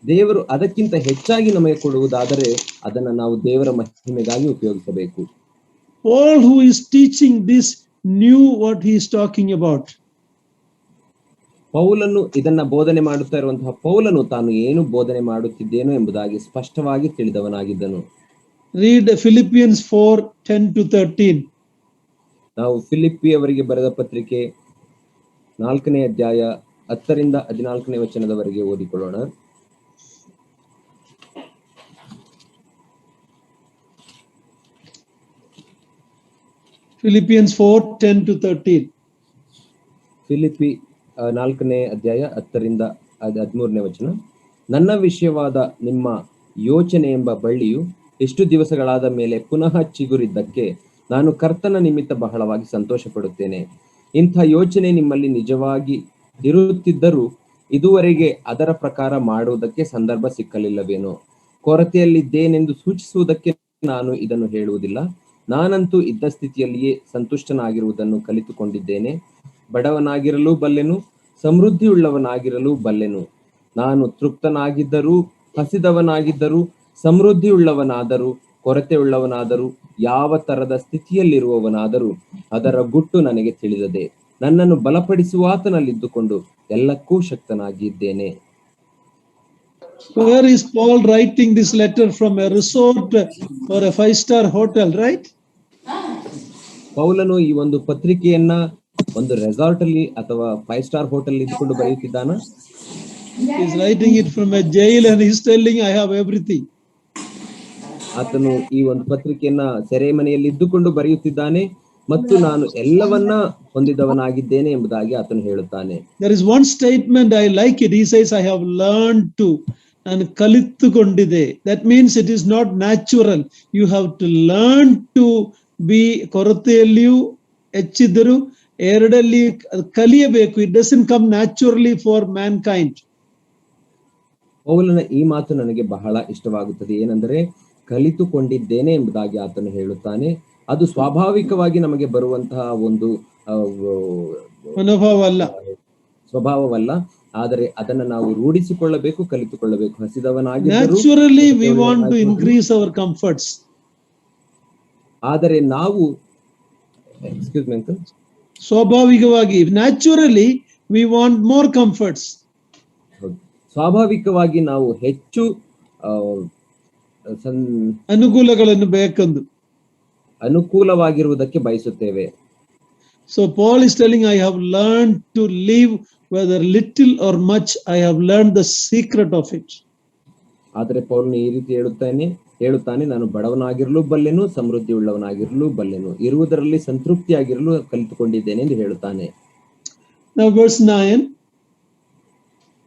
ದೇವರು ಅದಕ್ಕಿಂತ ಹೆಚ್ಚಾಗಿ ನಮಗೆ ಕೊಡುವುದಾದರೆ ಅದನ್ನ ನಾವು ದೇವರ ಮಹಿಮೆಗಾಗಿ ಉಪಯೋಗಿಸಬೇಕು. Paul, who is teaching this, knew what he is talking about. ಪೌಲನು ಇದನ್ನ ಬೋಧನೆ ಮಾಡುತ್ತಾ ಇರುವಂತಹ ಪೌಲನು ತಾನು ಏನು ಬೋಧನೆ ಮಾಡುತ್ತಿದ್ದೇನೋ ಎಂಬುದಾಗಿ ಸ್ಪಷ್ಟವಾಗಿ ತಿಳಿದವನಾಗಿದ್ದನು. Read Philippians 4:10-13. ನಾವು ಫಿಲಿಪ್ಪಿಯವರಿಗೆ ಬರೆದ ಪತ್ರಿಕೆ 4ನೇ ಅಧ್ಯಾಯ 10ರಿಂದ 14ನೇ ವಚನದವರೆಗೆ ಓದಿಕೊಳ್ಳೋಣ. Philippians 4:10-13. ಫಿಲಿಪ್ಪಿ 4ನೇ ಅಧ್ಯಾಯ 10ರಿಂದ 13ನೇ ವಚನ. ನನ್ನ ವಿಷಯವಾದ ನಿಮ್ಮ ಯೋಚನೆ ಎಂಬ ಬಳ್ಳಿಯು ಎಷ್ಟು ದಿವಸಗಳಾದ ಮೇಲೆ ಪುನಃ ಚಿಗುರಿದ್ದಕ್ಕೆ ನಾನು ಕರ್ತನ ನಿಮಿತ್ತ ಬಹಳವಾಗಿ ಸಂತೋಷ ಪಡುತ್ತೇನೆ. ಇಂಥ ಯೋಚನೆ ನಿಮ್ಮಲ್ಲಿ ನಿಜವಾಗಿ ಇರುತ್ತಿದ್ದರೂ ಇದುವರೆಗೆ ಅದರ ಪ್ರಕಾರ ಮಾಡುವುದಕ್ಕೆ ಸಂದರ್ಭ ಸಿಕ್ಕಲಿಲ್ಲವೇನೋ. ಕೊರತೆಯಲ್ಲಿದ್ದೇನೆಂದು ಸೂಚಿಸುವುದಕ್ಕೆ ನಾನು ಇದನ್ನು ಹೇಳುವುದಿಲ್ಲ. ನಾನಂತೂ ಇದ್ದ ಸ್ಥಿತಿಯಲ್ಲಿಯೇ ಸಂತುಷ್ಟನಾಗಿರುವುದನ್ನು ಕಲಿತುಕೊಂಡಿದ್ದೇನೆ. ಬಡವನಾಗಿರಲು ಬಲ್ಲೆನು, ಸಮೃದ್ಧಿಯುಳ್ಳವನಾಗಿರಲು ಬಲ್ಲೆನು. ನಾನು ತೃಪ್ತನಾಗಿದ್ದರೂ ಹಸಿದವನಾಗಿದ್ದರೂ ಸಮೃದ್ಧಿಯುಳ್ಳವನಾದರೂ ಕೊರತೆಯುಳ್ಳವನಾದರೂ ಯಾವ ತರದ ಸ್ಥಿತಿಯಲ್ಲಿರುವವನಾದರೂ ಅದರ ಗುಟ್ಟು ನನಗೆ ತಿಳಿದದೆ. ನನ್ನನ್ನು ಬಲಪಡಿಸುವಾತನಲ್ಲಿದ್ದುಕೊಂಡು ಎಲ್ಲಕ್ಕೂ ಶಕ್ತನಾಗಿದ್ದೇನೆ. Where is Paul writing this letter? From a resort or a 5-star hotel, right? ಪೌಲನು ಈ ಒಂದು ಪತ್ರಿಕೆಯನ್ನ ಒಂದು ರೆಸಾರ್ಟ್ ಅಲ್ಲಿ ಅಥವಾ 5-star ಹೋಟೆಲ್ ಇದ್ದುಕೊಂಡು ಬರೆಯುತ್ತಿದ್ದಾನ? He is writing it from a jail and he is telling, I have everything. ಆತನು ಈ ಒಂದು ಪತ್ರಿಕೆಯನ್ನ ಸೆರೆಮನೆಯಲ್ಲಿ ಇದ್ದುಕೊಂಡು ಬರೆಯುತ್ತಿದ್ದಾನೆ ಮತ್ತು ನಾನು ಎಲ್ಲವನ್ನ ಹೊಂದಿದವನಾಗಿದ್ದೇನೆ ಎಂಬುದಾಗಿ ಆತನು ಹೇಳುತ್ತಾನೆ. There is one statement, I like it. He says, I have learned to. And kalittukondiದೆ. That means it is not natural. You have to learn to be ಕೊರತೆಯಲ್ಲಿಯೂ ಹೆಚ್ಚಿದ್ದರೂ ಎರಡಲ್ಲಿ ಕಲಿಯಬೇಕು. It doesn't come naturally for mankind. ಪೌಲನ ಈ ಮಾತು ನನಗೆ ಬಹಳ ಇಷ್ಟವಾಗುತ್ತದೆ. ಏನೆಂದರೆ ಕಲಿತುಕೊಂಡಿದ್ದೇನೆ ಎಂಬುದಾಗಿ ಆತನು ಹೇಳುತ್ತಾನೆ. ಅದು ಸ್ವಾಭಾವಿಕವಾಗಿ ನಮಗೆ ಬರುವಂತಹ ಒಂದು ಸ್ವಭಾವವಲ್ಲ, ಆದರೆ ಅದನ್ನ ನಾವು ರೂಢಿಸಿಕೊಳ್ಳಬೇಕು, ಕಲಿತುಕೊಳ್ಳಬೇಕು. ಹಸಿದವನಾಗಿ naturally we want to increase our comforts. ಆದರೆ ನಾವು ಸ್ವಾಭಾವಿಕವಾಗಿ naturally we want more comforts. ಸ್ವಾಭಾವಿಕವಾಗಿ ನಾವು ಹೆಚ್ಚು ಅನುಕೂಲಗಳನ್ನು ಬೇಕೆಂದು ಅನುಕೂಲವಾಗಿರುವುದಕ್ಕೆ ಬಯಸುತ್ತೇವೆ. So Paul is telling, I have learned to live whether little or much. I have learned the secret of it. ಆದರೆ ಪೌಲನು ಈ ರೀತಿ ಹೇಳುತ್ತಾನೆ, ನಾನು ಬಡವನಾಗಿರಲು ಬಲ್ಲೆನು, ಸಮೃದ್ಧಿ ಉಳ್ಳವನಾಗಿರಲು ಬಲ್ಲೆನು, ಇರುವುದರಲ್ಲಿ ಸಂತೃಪ್ತಿಯಾಗಿರಲು ಕಲಿತುಕೊಂಡಿದ್ದೇನೆ ಎಂದು ಹೇಳುತ್ತಾನೆ. Now verse 9.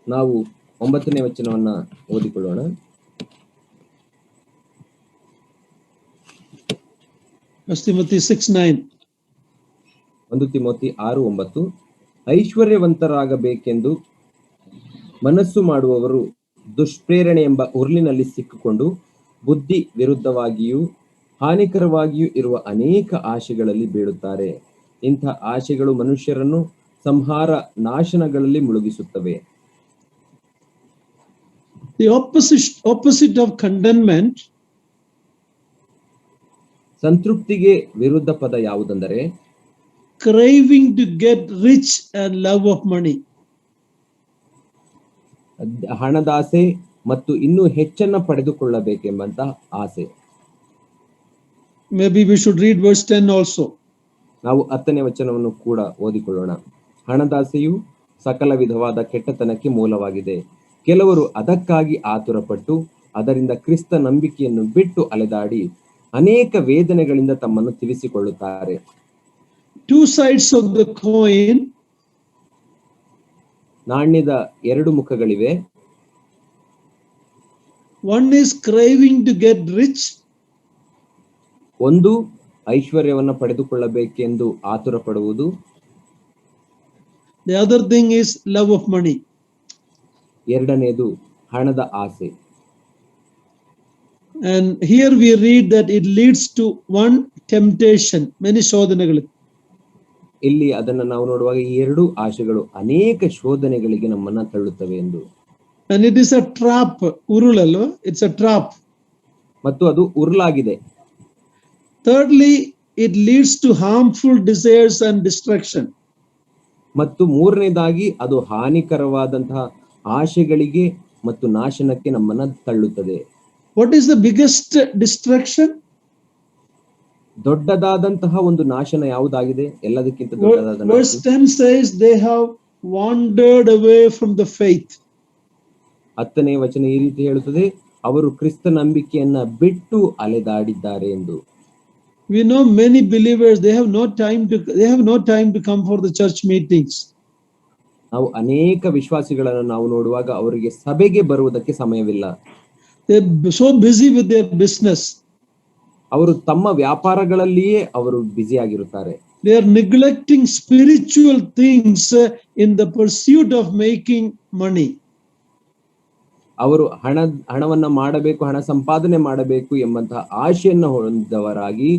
ನಾವು 9ನೇ ವಚನವನ್ನ ಓದಿಕೊಳ್ಳೋಣ. 1 Timothy 6:9. 1 ತಿಮೋತಿ 6:9. ಐಶ್ವರ್ಯವಂತರಾಗಬೇಕೆಂದು ಮನಸ್ಸು ಮಾಡುವವರು ದುಷ್ಪ್ರೇರಣೆ ಎಂಬ ಉರುಳಿನಲ್ಲಿ ಸಿಕ್ಕಿಕೊಂಡು ಬುದ್ಧಿ ವಿರುದ್ಧವಾಗಿಯೂ ಹಾನಿಕರವಾಗಿಯೂ ಇರುವ ಅನೇಕ ಆಶೆಗಳಲ್ಲಿ ಬೀಳುತ್ತಾರೆ. ಇಂಥ ಆಶೆಗಳು ಮನುಷ್ಯರನ್ನು ಸಂಹಾರ ನಾಶನಗಳಲ್ಲಿ ಮುಳುಗಿಸುತ್ತವೆ. The opposite of contentment, ಸಂತೃಪ್ತಿಗೆ ವಿರುದ್ಧ ಪದ ಯಾವುದೆಂದರೆ craving to get rich and love of money. ಹಣದಾಸೆ ಮತ್ತು ಇನ್ನೂ ಹೆಚ್ಚನ್ನ ಪಡೆದುಕೊಳ್ಳಬೇಕೆಂಬಂತ ಆಸೆ. Maybe we should read verse 10 also. ನಾವು 10ನೇ ವಚನವನ್ನು ಕೂಡ ಓದಿಕೊಳ್ಳೋಣ. ಹಣದಾಸೆಯು ಸಕಲ ವಿಧವಾದ ಕೆಟ್ಟತನಕ್ಕೆ ಮೂಲವಾಗಿದೆ. ಕೆಲವರು ಅದಕ್ಕಾಗಿ ಆತುರಪಟ್ಟು ಅದರಿಂದ ಕ್ರಿಸ್ತ ನಂಬಿಕೆಯನ್ನು ಬಿಟ್ಟು ಅಲೆದಾಡಿ ಅನೇಕ ವೇದನೆಗಳಿಂದ ತಮ್ಮನ್ನು ತಿಳಿಸಿಕೊಳ್ಳುತ್ತಾರೆ. Two sides of the coin. ನಾಣ್ಯದ ಎರಡು ಮುಖಗಳಿವೆ. One is craving to get rich. ಒಂದು ಐಶ್ವರ್ಯವನ್ನು ಪಡೆದುಕೊಳ್ಳಬೇಕೆಂದು ಆತುರ ಪಡುವುದು. The other thing is love of money. ಎರಡನೇದು ಹಣದ ಆಸೆ. And here we read that it leads to one temptation, many ಶೋಧನೆಗಳು. ಇಲ್ಲಿ ಅದನ್ನು ನಾವು ನೋಡುವಾಗ ಈ ಎರಡು ಆಶೆಗಳು ಅನೇಕ ಶೋಧನೆಗಳಿಗೆ ನಮ್ಮನ್ನ ತಳ್ಳುತ್ತವೆ ಎಂದು. And it is a trap, ಉರುಳಲ್ವ? It's a trap. ಮತ್ತು ಅದು ಉರುಳಾಗಿದೆ. Thirdly, it leads to harmful desires and destruction. ಮತ್ತು ಮೂರನೇದಾಗಿ ಅದು ಹಾನಿಕರವಾದಂತಹ ಆಶೆಗಳಿಗೆ ಮತ್ತು ನಾಶನಕ್ಕೆ ನಮ್ಮನ್ನ ತಳ್ಳುತ್ತದೆ. What is the biggest destruction? ದೊಡ್ಡದಾದಂತಹ ಒಂದು ನಾಶನ ಯಾವುದಾಗಿದೆ? ಎಲ್ಲದಕ್ಕಿಂತ ದೊಡ್ಡದಾದ Verse 10 says they have wandered away from the faith. 10ನೇ ವಚನ ಈ ರೀತಿ ಹೇಳುತ್ತದೆ, ಅವರು ಕ್ರಿಸ್ತ ನಂಬಿಕೆಯನ್ನ ಬಿಟ್ಟು ಅಲೆದಾಡಿದ್ದಾರೆ ಎಂದು. We know many believers, they have no time to come for the church meetings. ನಾವು ಅನೇಕ ವಿಶ್ವಾಸಿಗಳನ್ನು ನಾವು ನೋಡುವಾಗ ಅವರಿಗೆ ಸಭೆಗೆ ಬರುವುದಕ್ಕೆ ಸಮಯವಿಲ್ಲ. They're so busy with their business. ಅವರು ತಮ್ಮ ವ್ಯಾಪಾರಗಳಲ್ಲಿಯೇ ಅವರು ಬ್ಯುಸಿ ಆಗಿರುತ್ತಾರೆ. They are neglecting spiritual things in the pursuit of making money. ಅವರು ಹಣವನ್ನ ಮಾಡಬೇಕು, ಹಣ ಸಂಪಾದನೆ ಮಾಡಬೇಕು ಎಂಬಂತಹ ಆಶೆಯನ್ನು ಹೊಂದಿದವರಾಗಿ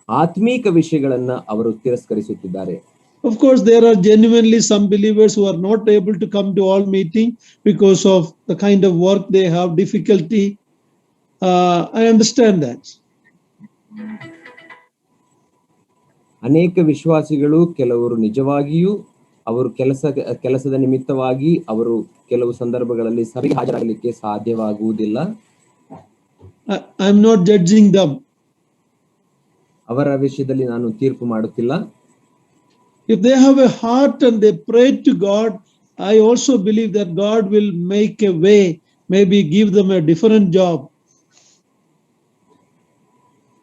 ಆತ್ಮೀಕ ವಿಷಯಗಳನ್ನ ಅವರು ತಿರಸ್ಕರಿಸುತ್ತಿದ್ದಾರೆ. Of course, there are genuinely some believers who are not able to come to all meeting because of the kind of work they have, difficulty. I understand that. ಅನೇಕ ವಿಶ್ವಾಸಿಗಳು ಕೆಲವರು ನಿಜವಾಗಿಯೂ ಅವರು ಕೆಲಸದ ನಿಮಿತ್ತವಾಗಿ ಅವರು ಕೆಲವು ಸಂದರ್ಭಗಳಲ್ಲಿ ಸಭೆಗೆ ಹಾಜರಾಗಲಿಕ್ಕೆ ಸಾಧ್ಯವಾಗುವುದಿಲ್ಲ. I'm not judging them. ಅವರ ವಿಷಯದಲ್ಲಿ ನಾನು ತೀರ್ಪು ಮಾಡುತ್ತಿಲ್ಲ. If they have a heart and they pray to God, I also believe that God will make a way, maybe give them a different job.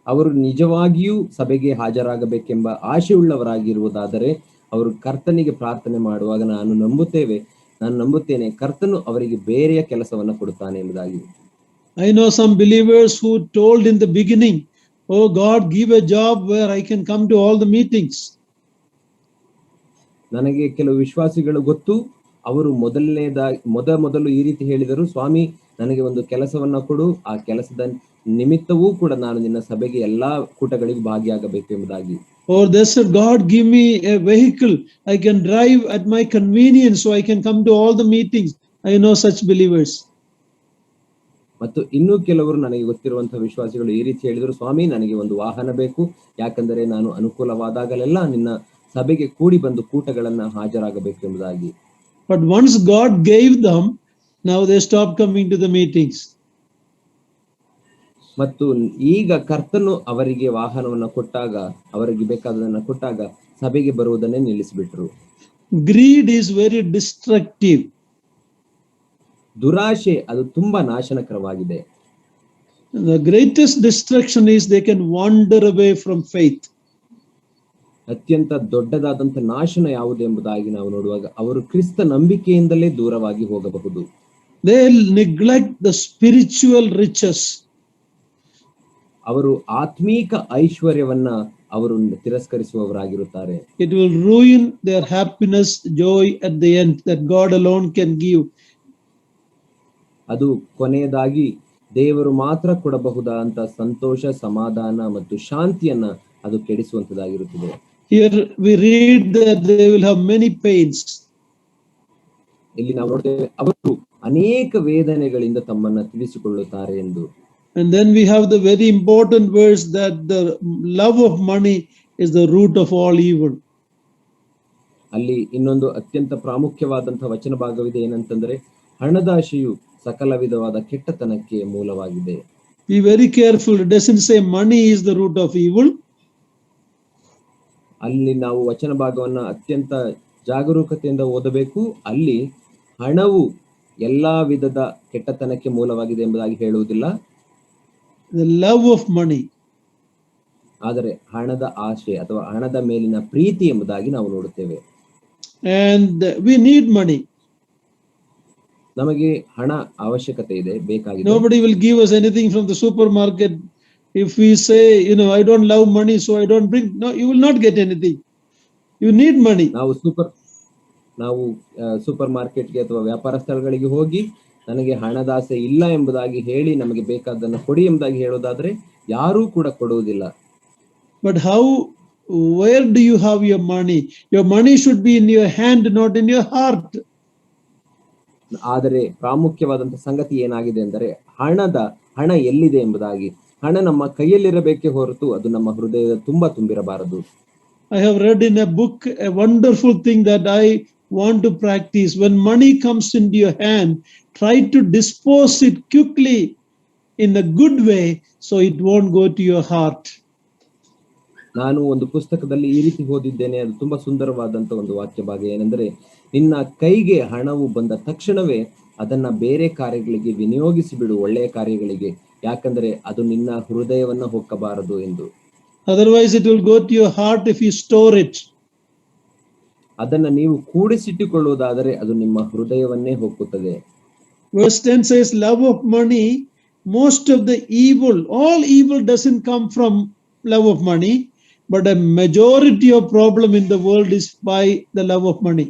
ಅವರು ನಿಜವಾಗಿಯೂ ಸಭೆಗೆ ಹಾಜರಾಗಬೇಕೆಂಬ ಆಶೆಯುಳ್ಳವರಾಗಿರುವುದಾದರೆ ಅವರು ಕರ್ತನಿಗೆ ಪ್ರಾರ್ಥನೆ ಮಾಡುವಾಗ ನಾನು ನಂಬುತ್ತೇನೆ ಕರ್ತನು ಅವರಿಗೆ ಬೇರೆಯ ಕೆಲಸವನ್ನು ಕೊಡುತ್ತಾನೆ ಎಂಬುದಾಗಿ. I know some believers who told in the beginning, "Oh God, give a job where I can come to all the meetings." ನನಗೆ ಕೆಲವು ವಿಶ್ವಾಸಿಗಳು ಗೊತ್ತು, ಅವರು ಮೊದಲು ಈ ರೀತಿ ಹೇಳಿದರು, ಸ್ವಾಮಿ ನನಗೆ ಒಂದು ಕೆಲಸವನ್ನ ಕೊಡು, ಆ ಕೆಲಸದ ನಿಮಿತ್ತವೂ ಕೂಡ ನಾನು ನಿನ್ನ ಸಭೆಗೆ ಎಲ್ಲಾ ಕೂಟಗಳಿಗೆ ಭಾಗಿಯಾಗಬೇಕು ಎಂಬುದಾಗಿ. Or they said, God, give me a vehicle, I can drive at my convenience so I can come to all the meetings. I know such believers. ಮತ್ತು ಇನ್ನೂ ಕೆಲವರು ನನಗೆ ಗೊತ್ತಿರುವಂತಹ ವಿಶ್ವಾಸಿಗಳು ಈ ರೀತಿ ಹೇಳಿದರು, ಸ್ವಾಮಿ ನನಗೆ ಒಂದು ವಾಹನ ಬೇಕು, ಯಾಕಂದರೆ ನಾನು ಅನುಕೂಲವಾದಾಗಲೆಲ್ಲ ನಿನ್ನ ಸಭೆಗೆ ಕೂಡಿ ಬಂದು ಕೂಟಗಳನ್ನ ಹಾಜರಾಗಬೇಕು ಎಂಬುದಾಗಿ. But once God gave them, now they stopped coming to the meetings. ಮತ್ತು ಈಗ ಕರ್ತನು ಅವರಿಗೆ ವಾಹನವನ್ನ ಕೊಟ್ಟಾಗ, ಅವರಿಗೆ ಬೇಕಾದದನ್ನ ಕೊಟ್ಟಾಗ ಸಭೆಗೆ ಬರುವುದನ್ನೇ ನಿಲ್ಲಿಸಿಬಿಟ್ರು. Greed is very destructive. ದುರಾಶೆ ಅದು ತುಂಬಾ ನಾಶನಕರವಾಗಿದೆ. The greatest destruction is they can wander away from faith. ಅತ್ಯಂತ ದೊಡ್ಡದಾದಂತ ನಾಶನ ಯಾವುದು ಎಂಬುದಾಗಿ ನಾವು ನೋಡುವಾಗ ಅವರು ಕ್ರಿಸ್ತ ನಂಬಿಕೆಯಿಂದಲೇ ದೂರವಾಗಿ ಹೋಗಬಹುದು. They neglect the spiritual riches. ಅವರು ಆತ್ಮೀಕ ಐಶ್ವರ್ಯವನ್ನ ಅವರು ತಿರಸ್ಕರಿಸುವವರಾಗಿರುತ್ತಾರೆ. It will ruin their happiness, joy at the end that God alone can give. ಅದು ಕೊನೆಯದಾಗಿ ದೇವರು ಮಾತ್ರ ಕೊಡಬಹುದಾದಂತ ಸಂತೋಷ, ಸಮಾಧಾನ ಮತ್ತು ಶಾಂತಿಯನ್ನ ಅದು ಕೆಡಿಸುವಂತದಾಗಿರುತ್ತದೆ. Here we read that they will have many pains. ಇಲ್ಲಿ ನಾವು ನೋಡ್ತೇವೆ ಅವರು ಅನೇಕ ವೇದನೆಗಳಿಂದ ತಮ್ಮನ್ನ ತಿಳಿಸಿಕೊಳ್ಳುತ್ತಾರೆ ಎಂದು. And then we have the very important verse that the love of money is the root of all evil. ಅಲ್ಲಿ ಇನ್ನೊಂದು ಅತ್ಯಂತ ಪ್ರಾಮುಖ್ಯವಾದಂತಹ ವಚನ ಭಾಗವಿದೆ, ಏನಂತಂದ್ರೆ ಹಣದಾಶೆಯು ಸಕಲ ವಿಧವಾದ ಕೆಟ್ಟತನಕ್ಕೆ ಮೂಲವಾಗಿದೆ. Be very careful. It doesn't say money is the root of evil. ಅಲ್ಲಿ ನಾವು ವಚನ ಭಾಗವನ್ನ ಅತ್ಯಂತ ಜಾಗರೂಕತೆಯಿಂದ ಓದಬೇಕು. ಅಲ್ಲಿ ಹಣವು ಎಲ್ಲಾ ವಿಧದ ಕೆಟ್ಟತನಕ್ಕೆ ಮೂಲವಾಗಿದೆ ಎಂಬುದಾಗಿ ಹೇಳುವುದಿಲ್ಲ. The love of money. ಆದರೆ ಹಣದ ಆಶೆ ಅಥವಾ ಹಣದ ಮೇಲಿನ ಪ್ರೀತಿ ಎಂಬುದಾಗಿ ನಾವು ನೋಡುತ್ತೇವೆ. And we need money. ನಮಗೆ ಹಣ ಅವಶ್ಯಕತೆ ಇದೆ, ಬೇಕಾಗಿದೆ. Nobody will give us anything from the supermarket. If we say, I don't love money, so I don't bring. No, you will not get anything. You need money. ನಾವು super ಮಾರ್ಕೆಟ್ಗೆ ಅಥವಾ ವ್ಯಾಪಾರ ಸ್ಥಳಗಳಿಗೆ ಹೋಗಿ ನನಗೆ ಹಣದಾಸೆ ಇಲ್ಲ ಎಂಬುದಾಗಿ ಹೇಳಿ ನಮಗೆ ಬೇಕಾದನ್ನು ಕೊಡಿ ಎಂಬುದಾಗಿ ಹೇಳೋದಾದ್ರೆ ಯಾರೂ ಕೂಡ ಕೊಡುವುದಿಲ್ಲ. But where do you have your money? Your money should be in your hand, not in your heart. ಆದರೆ ಪ್ರಾಮುಖ್ಯವಾದಂತ ಸಂಗತಿ ಏನಾಗಿದೆ ಅಂದರೆ ಹಣ ಎಲ್ಲಿದೆ ಎಂಬುದಾಗಿ. ಹಣ ನಮ್ಮ ಕೈಯಲ್ಲಿರಬೇಕೇ ಹೊರತು ಅದು ನಮ್ಮ ಹೃದಯದ ತುಂಬಿರಬಾರದು. I have read in a book a wonderful thing that I want to practice. When money comes into your hand, try to dispose it quickly in a good way so it won't go to your heart. ನಾನು ಒಂದು ಪುಸ್ತಕದಲ್ಲಿ ಈ ರೀತಿ ಓದಿದ್ದೇನೆ, ಅದು ತುಂಬಾ ಸುಂದರವಾದಂತ ಒಂದು ವಾಕ್ಯ ಭಾಗ. ಏನೆಂದರೆ, ನಿನ್ನ ಕೈಗೆ ಹಣವು ಬಂದ ತಕ್ಷಣವೇ ಅದನ್ನ ಬೇರೆ ಕಾರ್ಯಗಳಿಗೆ ವಿನಿಯೋಗಿಸಿಬಿಡು, ಒಳ್ಳೆಯ ಕಾರ್ಯಗಳಿಗೆ, ಯಾಕಂದ್ರೆ ಅದು ನಿನ್ನ ಹೃದಯವನ್ನ ಹೊಕ್ಕಬಾರದು ಎಂದು. Otherwise it will go to your heart if you store it. ಅದನ್ನ ನೀವು ಕೂಡಿಸಿಟ್ಟುಕೊಳ್ಳುವುದಾದರೆ ಅದು ನಿಮ್ಮ ಹೃದಯವನ್ನೇ ಹೊಕ್ಕುತ್ತದೆ. Verse 10 says, love of money, most of the evil, all evil doesn't come from love of money, but a majority of problem in the world is by the love of money.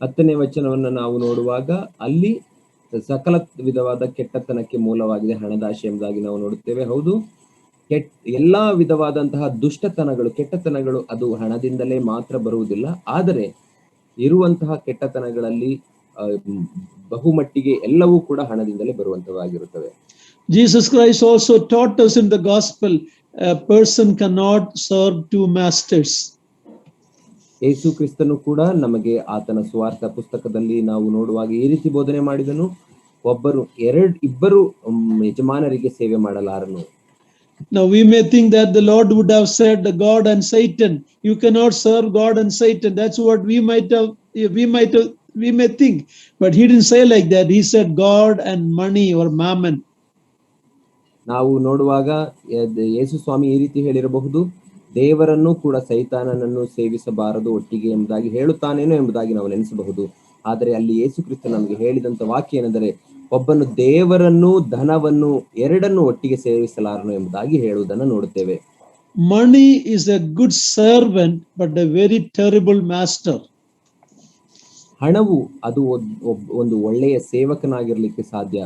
10ನೇ ವಚನವನ್ನು ನಾವು ನೋಡುವಾಗ ಅಲ್ಲಿ ಸಕಲ ವಿಧವಾದ ಕೆಟ್ಟತನಕ್ಕೆ ಮೂಲವಾಗಿದೆ ಹಣದಾಶೆ ಎಂಬುದಾಗಿ ನಾವು ನೋಡುತ್ತೇವೆ. ಹೌದು, ಎಲ್ಲಾ ವಿಧವಾದಂತಹ ದುಷ್ಟತನಗಳು, ಕೆಟ್ಟತನಗಳು ಅದು ಹಣದಿಂದಲೇ ಮಾತ್ರ ಬರುವುದಿಲ್ಲ. ಆದರೆ ಇರುವಂತಹ ಕೆಟ್ಟತನಗಳಲ್ಲಿ ಬಹುಮಟ್ಟಿಗೆ ಎಲ್ಲವೂ ಕೂಡ ಹಣದಿಂದಲೇ ಬರುವಂತವಾಗಿರುತ್ತವೆ. Jesus Christ also taught us in the gospel, a person cannot serve two masters. ಯೇಸು ಕ್ರಿಸ್ತನು ಕೂಡ ನಮಗೆ ಆತನ ಸುವಾರ್ಥ ಪುಸ್ತಕದಲ್ಲಿ ನಾವು ನೋಡುವಾಗ ಈ ರೀತಿ ಬೋಧನೆ ಮಾಡಿದನು, ಇಬ್ಬರು ಯಜಮಾನರಿಗೆ ಸೇವೆ ಮಾಡಲಾರನು. Now we may think that the Lord would have said God and Satan. You cannot serve God and Satan. That's what we may think, but he didn't say like that. He said God and money or mammon. ನಾವು ನೋಡುವಾಗ ಯೇಸು ಸ್ವಾಮಿ ಈ ರೀತಿ ಹೇಳಿರಬಹುದು, ದೇವರನ್ನು ಕೂಡ ಸೈತಾನನನ್ನು ಸೇವಿಸಬಾರದು ಒಟ್ಟಿಗೆ ಎಂಬುದಾಗಿ ಹೇಳುತ್ತಾನೇನೋ ಎಂಬುದಾಗಿ ನಾವು ನೆನೆಸಬಹುದು. ಆದರೆ ಅಲ್ಲಿ ಯೇಸು ಕ್ರಿಸ್ತ ನಮಗೆ ಹೇಳಿದಂತ ವಾಕ್ಯ ಏನೆಂದರೆ, ಒಬ್ಬನು ದೇವರನ್ನು ಧನವನ್ನು ಎರಡನ್ನು ಒಟ್ಟಿಗೆ ಸೇವಿಸಲಾರನು ಎಂಬುದಾಗಿ ಹೇಳುವುದನ್ನು ನೋಡುತ್ತೇವೆ. Money is a good servant but a very terrible master. ಹಣವು ಅದು ಒಂದು ಒಳ್ಳೆಯ ಸೇವಕನಾಗಿರ್ಲಿಕ್ಕೆ ಸಾಧ್ಯ,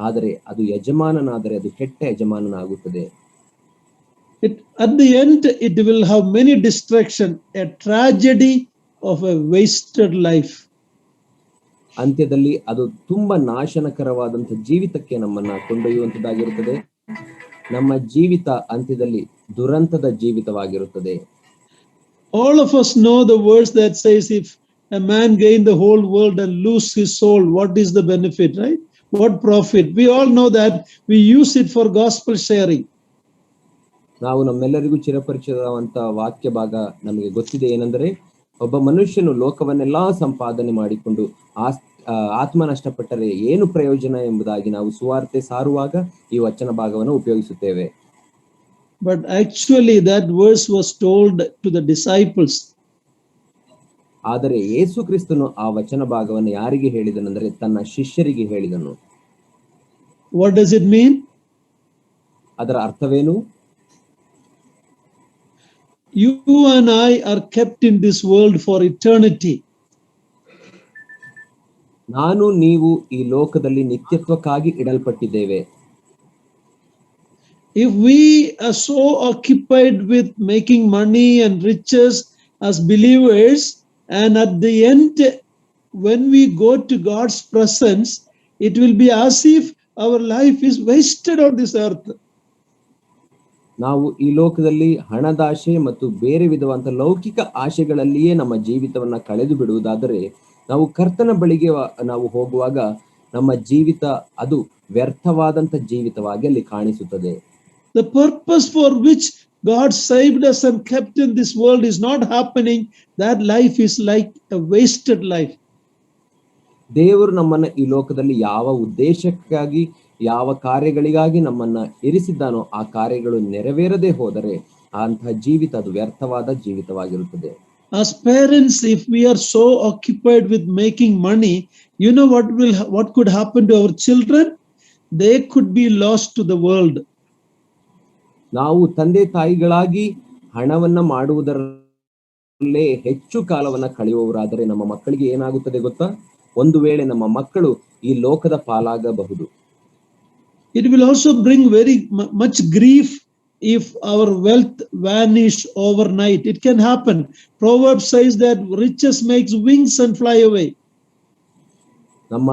ಆದರೆ ಅದು ಯಜಮಾನನಾದರೆ ಅದು ಕೆಟ್ಟ ಯಜಮಾನನಾಗುತ್ತದೆ. At the end it will have many distractions, a tragedy of a wasted life. ಅಂತ್ಯದಲ್ಲಿ ಅದು ತುಂಬಾ ನಾಶನಕರವಾದಂತ ಜೀವಿತಕ್ಕೆ ನಮ್ಮನ್ನ ಕೊಂಡೊಯ್ಯುವಂತದ್ದಾಗಿರುತ್ತದೆ. ನಮ್ಮ ಜೀವಿತ ಅಂತ್ಯದಲ್ಲಿ ದುರಂತದ ಜೀವಿತವಾಗಿರುತ್ತದೆ. All of us know the words that says, if a man gain the whole world and lose his soul, what is the benefit, right? What profit? We all know that. We use it for gospel sharing. ನಾವು ನಮ್ಮೆಲ್ಲರಿಗೂ ಚಿರಪರಿಚಿತವಾದಂತ ವಾಕ್ಯ ಭಾಗ ನಮಗೆ ಗೊತ್ತಿದೆ. ಏನೆಂದರೆ, ಒಬ್ಬ ಮನುಷ್ಯನು ಲೋಕವನ್ನೆಲ್ಲಾ ಸಂಪಾದನೆ ಮಾಡಿಕೊಂಡು ಆತ್ಮ ನಷ್ಟಪಟ್ಟರೆ ಏನು ಪ್ರಯೋಜನ ಎಂಬುದಾಗಿ ನಾವು ಸುವಾರ್ತೆ ಸಾರುವಾಗ ಈ ವಚನ ಭಾಗವನ್ನು ಉಪಯೋಗಿಸುತ್ತೇವೆ. But actually that verse was told to the disciples. ಆದರೆ ಯೇಸು ಕ್ರಿಸ್ತನು ಆ ವಚನ ಭಾಗವನ್ನು ಯಾರಿಗೆ ಹೇಳಿದನೆಂದರೆ ತನ್ನ ಶಿಷ್ಯರಿಗೆ ಹೇಳಿದನು. What does it mean? ಅದರ ಅರ್ಥವೇನು? You and I are kept in this world for eternity. ನಾನು ನೀವು ಈ ಲೋಕದಲ್ಲಿ ನಿತ್ಯತ್ವಕ್ಕಾಗಿ ಇಡಲ್ಪಟ್ಟಿದ್ದೇವೆ. If we are so occupied with making money and riches as believers, and at the end when we go to God's presence, it will be as if our life is wasted on this earth. ನಾವು ಈ ಲೋಕದಲ್ಲಿ ಹಣದಾಶೆ ಮತ್ತು ಬೇರೆ ವಿಧವಾದಂತ ಲೌಕಿಕ ಆಶೆಗಳಲ್ಲಿಯೇ ನಮ್ಮ ಜೀವಿತವನ್ನ ಕಳೆದು ಬಿಡುವುದಾದರೆ, ನಾವು ಕರ್ತನ ಬಳಿಗೆ ನಾವು ಹೋಗುವಾಗ ನಮ್ಮ ಜೀವಿತ ಅದು ವ್ಯರ್ಥವಾದಂತ ಜೀವಿತವಾಗಿ ಅಲ್ಲಿ ಕಾಣಿಸುತ್ತದೆ. The purpose for which God saved us and kept in this world is not happening. That life is like a wasted life. ದೇವರು ನಮ್ಮನ್ನ ಈ ಲೋಕದಲ್ಲಿ ಯಾವ ಉದ್ದೇಶಕ್ಕಾಗಿ ಯಾವ ಕಾರ್ಯಗಳಿಗಾಗಿ ನಮ್ಮನ್ನ ಇರಿಸಿದ್ದಾನೋ ಆ ಕಾರ್ಯಗಳು ನೆರವೇರದೆ ಹೋದರೆ ಅಂತಹ ಜೀವಿತ ಅದು ವ್ಯರ್ಥವಾದ ಜೀವಿತವಾಗಿರುತ್ತದೆ. As parents, if we are so occupied with making money, you know what could happen to our children? They could be lost to the world. ನಾವು ತಂದೆ ತಾಯಿಗಳಾಗಿ ಹಣವನ್ನ ಮಾಡುವುದರಲ್ಲೇ ಹೆಚ್ಚು ಕಾಲವನ್ನ ಕಳೆಯುವವರಾದರೆ ನಮ್ಮ ಮಕ್ಕಳಿಗೆ ಏನಾಗುತ್ತದೆ ಗೊತ್ತಾ? ಒಂದು ವೇಳೆ ನಮ್ಮ ಮಕ್ಕಳು ಈ ಲೋಕದ ಪಾಲಾಗಬಹುದು. It will also bring very much grief if our wealth vanish overnight. It can happen. Proverbs says that riches makes wings and fly away. ನಮ್ಮ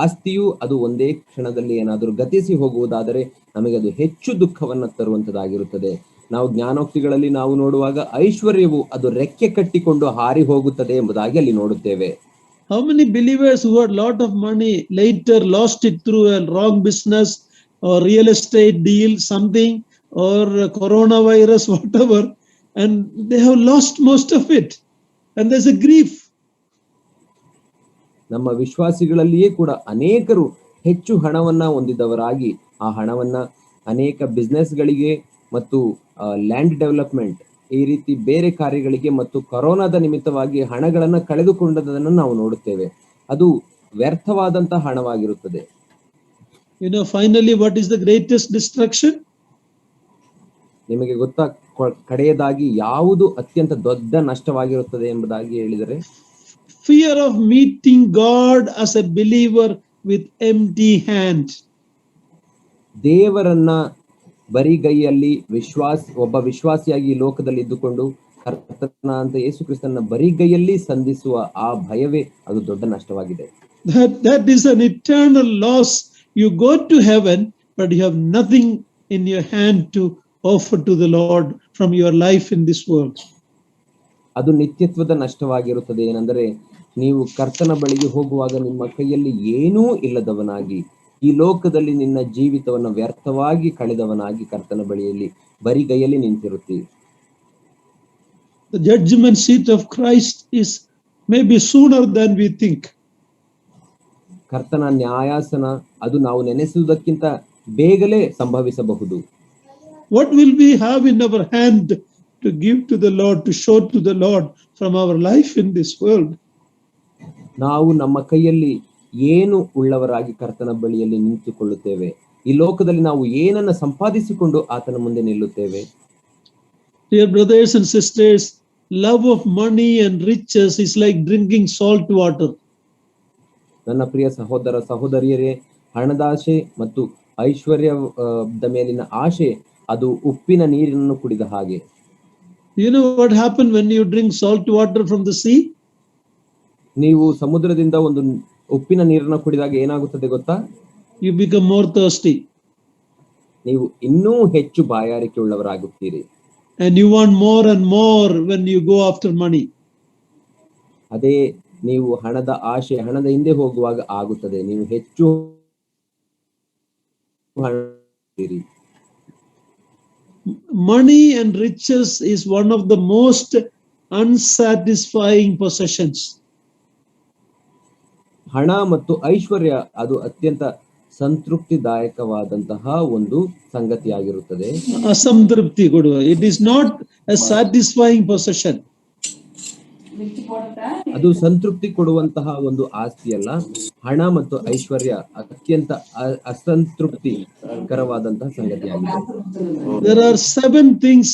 ಆಸ್ತಿಯು ಅದು ಒಂದೇ ಕ್ಷಣದಲ್ಲಿ ಏನಾದರೂ ಗತಿಸಿ ಹೋಗುವುದಾದರೆ ನಮಗೆ ಅದು ಹೆಚ್ಚು ದುಃಖವನ್ನ ತರುವಂತದಾಗಿರುತ್ತದೆ. ನಾವು ಜ್ಞಾನೋಕ್ತಿಗಳಲ್ಲಿ ನಾವು ನೋಡುವಾಗ ಐಶ್ವರ್ಯವು ಅದು ರೆಕ್ಕೆ ಕಟ್ಟಿಕೊಂಡು ಹಾರಿ ಹೋಗುತ್ತದೆ ಎಂಬುದಾಗಿ ಅಲ್ಲಿ ನೋಡುತ್ತೇವೆ. How many believers who had lot of money later lost it through a wrong business or real estate deal, something, or coronavirus, whatever, and they have lost most of it, and there's a grief. ನಮ್ಮ ವಿಶ್ವಾಸಿಗಳಲ್ಲಿಯೇ ಕೂಡ ಅನೇಕರು ಹೆಚ್ಚು ಹಣವನ್ನ ಹೊಂದಿದವರಾಗಿ ಆ ಹಣವನ್ನ ಅನೇಕ ಬಿಸ್ನೆಸ್ಗಳಿಗೆ ಮತ್ತು land development ಈ ರೀತಿ ಬೇರೆ ಕಾರ್ಯಗಳಿಗೆ ಮತ್ತು ಕೊರೋನಾದ ನಿಮಿತ್ತವಾಗಿ ಹಣಗಳನ್ನ ಕಳೆದುಕೊಂಡದನ್ನು ನಾವು ನೋಡುತ್ತೇವೆ. ಅದು ವ್ಯರ್ಥವಾದಂತಹ ಹಣವಾಗಿರುತ್ತದೆ. Finally, what is the greatest destruction? ನಿಮಗೆ ಗೊತ್ತಾ ಕಡೆಯದಾಗಿ ಯಾವುದು ಅತ್ಯಂತ ದೊಡ್ಡ ನಷ್ಟವಾಗಿರುತ್ತದೆ ಎಂಬುದಾಗಿ ಹೇಳಿದರೆ, fear of meeting God as a believer with empty hand. ದೇವರನ್ನ ಬರಿಗೈಯಲ್ಲಿ ಒಬ್ಬ ವಿಶ್ವಾಸಿಯಾಗಿ ಈ ಲೋಕದಲ್ಲಿ ಇದ್ದುಕೊಂಡು ಕರ್ತನ ಅಂತ ಯೇಸು ಕ್ರಿಸ್ತನ ಬರಿಗೈಯಲ್ಲಿ ಸಂಧಿಸುವ ಆ ಭಯವೇ ಅದು ದೊಡ್ಡ ನಷ್ಟವಾಗಿದೆ. That is an eternal loss you go to heaven, but you have nothing in your hand to offer to the Lord from your life in this world. ಅದು ನಿತ್ಯತ್ವದ ನಷ್ಟವಾಗಿರುತ್ತದೆ. ಏನೆಂದರೆ ನೀವು ಕರ್ತನ ಬಳಿಗೆ ಹೋಗುವಾಗ ನಿಮ್ಮ ಕೈಯಲ್ಲಿ ಏನೂ ಇಲ್ಲದವನಾಗಿ, ಈ ಲೋಕದಲ್ಲಿ ನಿನ್ನ ಜೀವಿತವನ್ನು ವ್ಯರ್ಥವಾಗಿ ಕಳೆದವನಾಗಿ ಕರ್ತನ ಬಳಿಯಲ್ಲಿ ಬರಿಗೈಯಲ್ಲಿ ನಿಂತಿರುತ್ತೀವಿ. The judgment seat of Christ is maybe sooner than we think. ಕರ್ತನ ನ್ಯಾಯಾಸನ ಅದು ನಾವು ನೆನೆಸುವುದಕ್ಕಿಂತ ಬೇಗಲೇ ಸಂಭವಿಸಬಹುದು. What will we have in our hand to give to the Lord, to show to the Lord from our life in this world? ನಾವು ನಮ್ಮ ಕೈಯಲ್ಲಿ ಏನು ಉಳ್ಳವರಾಗಿ ಕರ್ತನ ಬಳಿಯಲ್ಲಿ ನಿಂತುಕೊಳ್ಳುತ್ತೇವೆ? ಈ ಲೋಕದಲ್ಲಿ ನಾವು ಏನನ್ನ ಸಂಪಾದಿಸಿಕೊಂಡು ಆತನ ಮುಂದೆ ನಿಲ್ಲುತ್ತೇವೆ? Dear brothers and sisters, love of money and riches is like drinking salt water. ನನ್ನ ಪ್ರಿಯ ಸಹೋದರ ಸಹೋದರಿಯರೇ, ಹಣದಾಶೆ ಮತ್ತು ಐಶ್ವರ್ಯದ ಮೇಲಿನ ಆಶೆ ಅದು ಉಪ್ಪಿನ ನೀರನ್ನು ಕುಡಿದ ಹಾಗೆ. You know what happened when you drink salt water from the sea? ನೀವು ಸಮುದ್ರದಿಂದ ಒಂದು ಉಪ್ಪಿನ ನೀರನ್ನು ಕುಡಿದಾಗ ಏನಾಗುತ್ತದೆ ಗೊತ್ತಾ? You become more thirsty. ನೀವು ಇನ್ನೂ ಹೆಚ್ಚು ಬಾಯಾರಿಕೆ ಉಳ್ಳವರಾಗುತ್ತೀರಿ. And you want more and more when you go after money. ಅದೇ ನೀವು ಹಣದ ಆಶೆ, ಹಣದ ಹಿಂದೆ ಹೋಗುವಾಗ ಆಗುತ್ತದೆ. ನೀವು ಹೆಚ್ಚು Money and riches is one of the most unsatisfying possessions. ಹಣ ಮತ್ತು ಐಶ್ವರ್ಯ ಅದು ಅತ್ಯಂತ ಸಂತೃಪ್ತಿದಾಯಕವಾದಂತಹ ಒಂದು ಸಂಗತಿಯಾಗಿರುತ್ತದೆ. Asamtripti koduva. It is not a satisfying possession. ಅದು ಸಂತೃಪ್ತಿ ಕೊಡುವಂತಹ ಒಂದು ಆಸ್ತಿ ಅಲ್ಲ. ಹಣ ಮತ್ತು ಐಶ್ವರ್ಯ ಅತ್ಯಂತ ಅಸಂತೃಪ್ತಿಕರವಾದಂತಹ ಸಂಗತಿಯಾಗಿದೆ. There are 7 things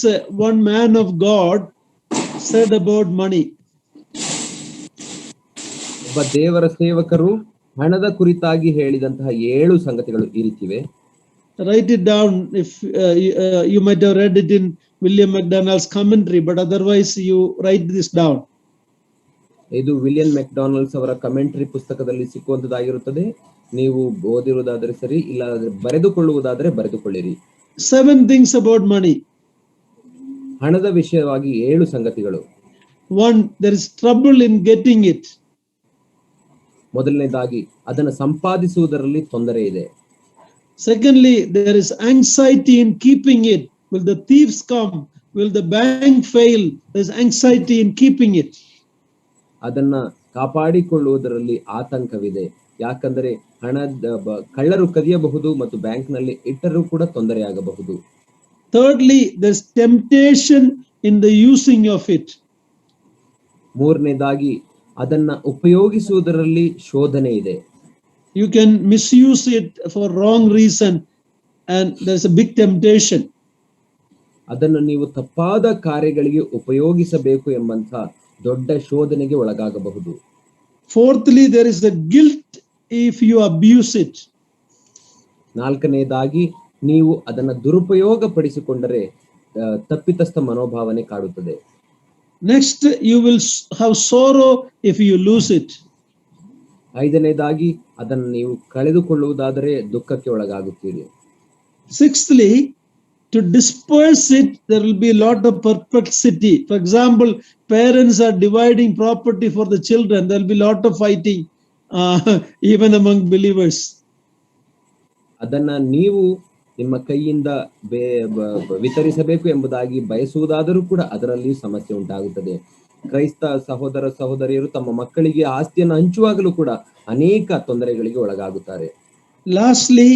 one man of God said about money. ಒಬ್ಬ ದೇವರ ಸೇವಕರು ಹಣದ ಕುರಿತಾಗಿ ಹೇಳಿದಂತಹ 7 ಸಂಗತಿಗಳು ಈ ರೀತಿವೆ. Write it down. If you might have read it in William McDonald's commentary, but otherwise you write this down. ಇದು ವಿಲಿಯಂ ಮೆಕ್ಡೊನಾಲ್ಡ್ಸ್ ಅವರ ಕಮೆಂಟರಿ ಪುಸ್ತಕದಲ್ಲಿ ಸಿಕ್ಕುವಂತದ್ದಾಗಿರುತ್ತದೆ. ನೀವು ಓದಿರುವುದಾದರೆ ಸರಿ, ಇಲ್ಲ ಬರೆದುಕೊಳ್ಳುವುದಾದರೆ ಬರೆದುಕೊಳ್ಳಿರಿ. 7 things about money. ಹಣದ ವಿಷಯವಾಗಿ 7 ಸಂಗತಿಗಳು. 1, there is trouble in getting it. ಮೊದಲನೇದಾಗಿ ಅದನ್ನು ಸಂಪಾದಿಸುವುದರಲ್ಲಿ ತೊಂದರೆ ಇದೆ. Secondly, there is anxiety in keeping it. Will the thieves come? Will the bank fail? There is anxiety in keeping it. ಅದನ್ನ ಕಾಪಾಡಿಕೊಳ್ಳುವುದರಲ್ಲಿ ಆತಂಕವಿದೆ. ಯಾಕಂದರೆ ಕಳ್ಳರು ಕದಿಯಬಹುದು ಮತ್ತು ಬ್ಯಾಂಕ್ನಲ್ಲಿ ಇಟ್ಟರೂ ಕೂಡ ತೊಂದರೆಯಾಗಬಹುದು. Thirdly, there is temptation in the using of it. ಮೂರನೇದಾಗಿ ಅದನ್ನ ಉಪಯೋಗಿಸುವುದರಲ್ಲಿ ಶೋಧನೆ ಇದೆ. You can misuse it for wrong reason and there's a big temptation. ಅದನ್ನು ನೀವು ತಪ್ಪಾದ ಕಾರ್ಯಗಳಿಗೆ ಉಪಯೋಗಿಸಬೇಕು ಎಂಬಂತ ದೊಡ್ಡ ಶೋಧನೆಗೆ ಒಳಗಾಗಬಹುದು. Fourthly, there is a guilt if you abuse it. ನಾಲ್ಕನೇದಾಗಿ ನೀವು ಅದನ್ನ ದುರುಪಯೋಗ ಪಡಿಸಿಕೊಂಡರೆ ತಪ್ಪಿತಸ್ಥ ಮನೋಭಾವನೆ ಕಾಡುತ್ತದೆ. Next, you will have sorrow if you lose it. ಐದನೇದಾಗಿ ಅದನ್ನು ನೀವು ಕಳೆದುಕೊಳ್ಳುವುದಾದರೆ ದುಃಖಕ್ಕೆ ಒಳಗಾಗುತ್ತೀರಿ. Sixthly, to disperse it, there will be a lot of perplexity. For example, parents are dividing property for the children. There will be a lot of fighting, even among believers. ಅದನ್ನ ನೀವು ನಿಮ್ಮ ಕೈಯಿಂದ ವಿತರಿಸಬೇಕು ಎಂಬುದಾಗಿ ಬಯಸುವುದಾದರೂ ಕೂಡ ಅದರಲ್ಲಿ ಸಮಸ್ಯೆ ಉಂಟಾಗುತ್ತದೆ. ಕ್ರೈಸ್ತ ಸಹೋದರ ಸಹೋದರಿಯರು ತಮ್ಮ ಮಕ್ಕಳಿಗೆ ಆಸ್ತಿಯನ್ನು ಹಂಚುವಾಗಲೂ ಕೂಡ ಅನೇಕ ತೊಂದರೆಗಳಿಗೆ ಒಳಗಾಗುತ್ತಾರೆ. Lastly,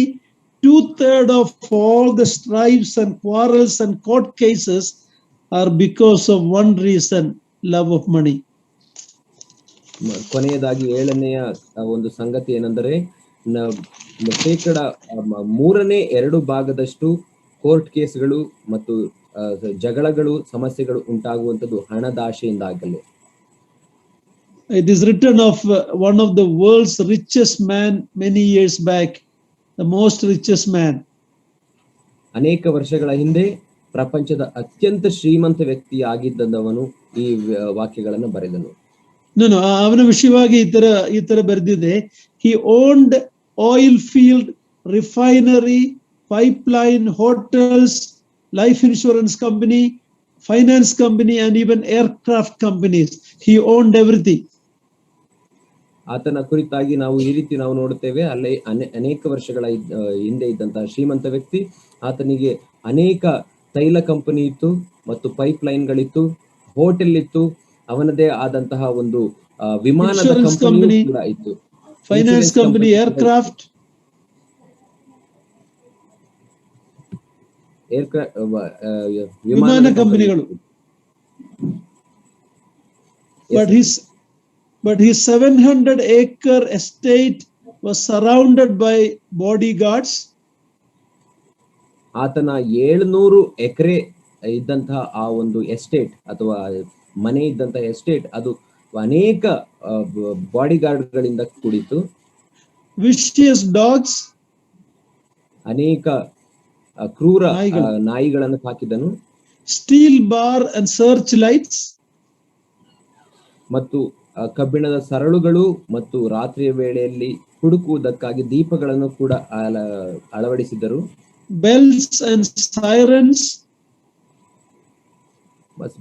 2/3 of all the strifes and quarrels and court cases are because of one reason, love of money. ಕೊನೆಯದಾಗಿ 7ನೆಯ ಒಂದು ಸಂಗತಿ ಏನೆಂದರೆ, ಶೇಕಡ 3/2 ಕೋರ್ಟ್ ಕೇಸ್ಗಳು ಮತ್ತು ಜಗಳಗಳು ಸಮಸ್ಯೆಗಳು ಉಂಟಾಗುವಂಥದ್ದು ಹಣದಾಶೆಯಿಂದಾಗಲೇ. It is written of one of the world's richest man many years back, the most richest man. ಅನೇಕ ವರ್ಷಗಳ ಹಿಂದೆ ಪ್ರಪಂಚದ ಅತ್ಯಂತ ಶ್ರೀಮಂತ ವ್ಯಕ್ತಿಯಾಗಿದ್ದವನು ಈ ವಾಕ್ಯಗಳನ್ನು ಬರೆದನು. ಅವನ ವಿಷಯವಾಗಿ ಈ ತರ ಬರೆದಿದೆ. He owned oil field refinery, pipeline, hotels, life insurance company, finance company, and even aircraft companies. He owned everything. ಆತನ ಕುರಿತಾಗಿ ನಾವು ಈ ರೀತಿ ನಾವು ನೋಡುತ್ತೇವೆ. ಅಲ್ಲೇ ಅನೇಕ ವರ್ಷಗಳ ಹಿಂದೆ ಇದ್ದಂತಹ ಶ್ರೀಮಂತ ವ್ಯಕ್ತಿ. ಆತನಿಗೆ ಅನೇಕ ತೈಲ ಕಂಪನಿ ಇತ್ತು ಮತ್ತು ಪೈಪ್ ಲೈನ್ಗಳಿತ್ತು, ಹೋಟೆಲ್ ಇತ್ತು, ಅವನದೇ ಆದಂತಹ ಒಂದು ವಿಮಾನದ ಕಂಪನಿ ಕೂಡ ಇತ್ತು, ಫೈನಾನ್ಸ್ ಕಂಪನಿ, ಏರ್ಕ್ರಾಫ್ಟ್, ವಿಮಾನ ಕಂಪನಿಗಳು. But his 700-acre estate was surrounded by bodyguards. ಆತನ 700 ಎಕರೆ ಇದ್ದಂತಹ ಆ ಒಂದು ಎಸ್ಟೇಟ್ ಅಥವಾ ಮನೆ ಇದ್ದಂತಹ ಎಸ್ಟೇಟ್ ಅದು ಅನೇಕ ಬಾಡಿಗಾರ್ಡ್ಗಳಿಂದ ಕೂಡಿತ್ತು. Vicious dogs, ಅನೇಕ ಕ್ರೂರ ನಾಯಿಗಳನ್ನು ಸಾಕಿದನು. Steel bar and search lights, ಮತ್ತು ಕಬ್ಬಿಣದ ಸರಳುಗಳು ಮತ್ತು ರಾತ್ರಿಯ ವೇಳೆಯಲ್ಲಿ ಹುಡುಕುವುದಕ್ಕಾಗಿ ದೀಪಗಳನ್ನು ಕೂಡ ಅಳವಡಿಸಿದರು. Bells and sirens,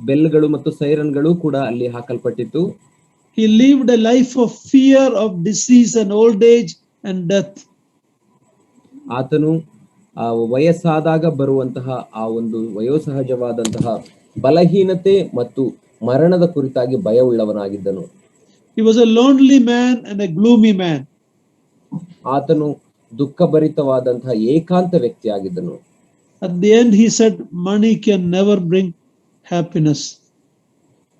ಬೆಲ್ಗಳು ಮತ್ತು ಸೈರನ್ಗಳು ಕೂಡ ಅಲ್ಲಿ ಹಾಕಲ್ಪಟ್ಟಿತ್ತು. He lived a life of fear of disease and old age and death. ಆತನು ವಯಸ್ಸಾದಾಗ ಬರುವಂತಹ ಆ ಒಂದು ವಯೋಸಹಜವಾದಂತಹ ಬಲಹೀನತೆ ಮತ್ತು ಮರಣದ ಕುರಿತಾಗಿ ಭಯವುಳ್ಳವನಾಗಿದ್ದನು. He was a lonely man and a gloomy man. ಆತನು ದುಃಖಭರಿತವಾದಂತಹ ಏಕಾಂತ ವ್ಯಕ್ತಿಯಾಗಿದ್ದನು. At the end he said, money can never bring happiness.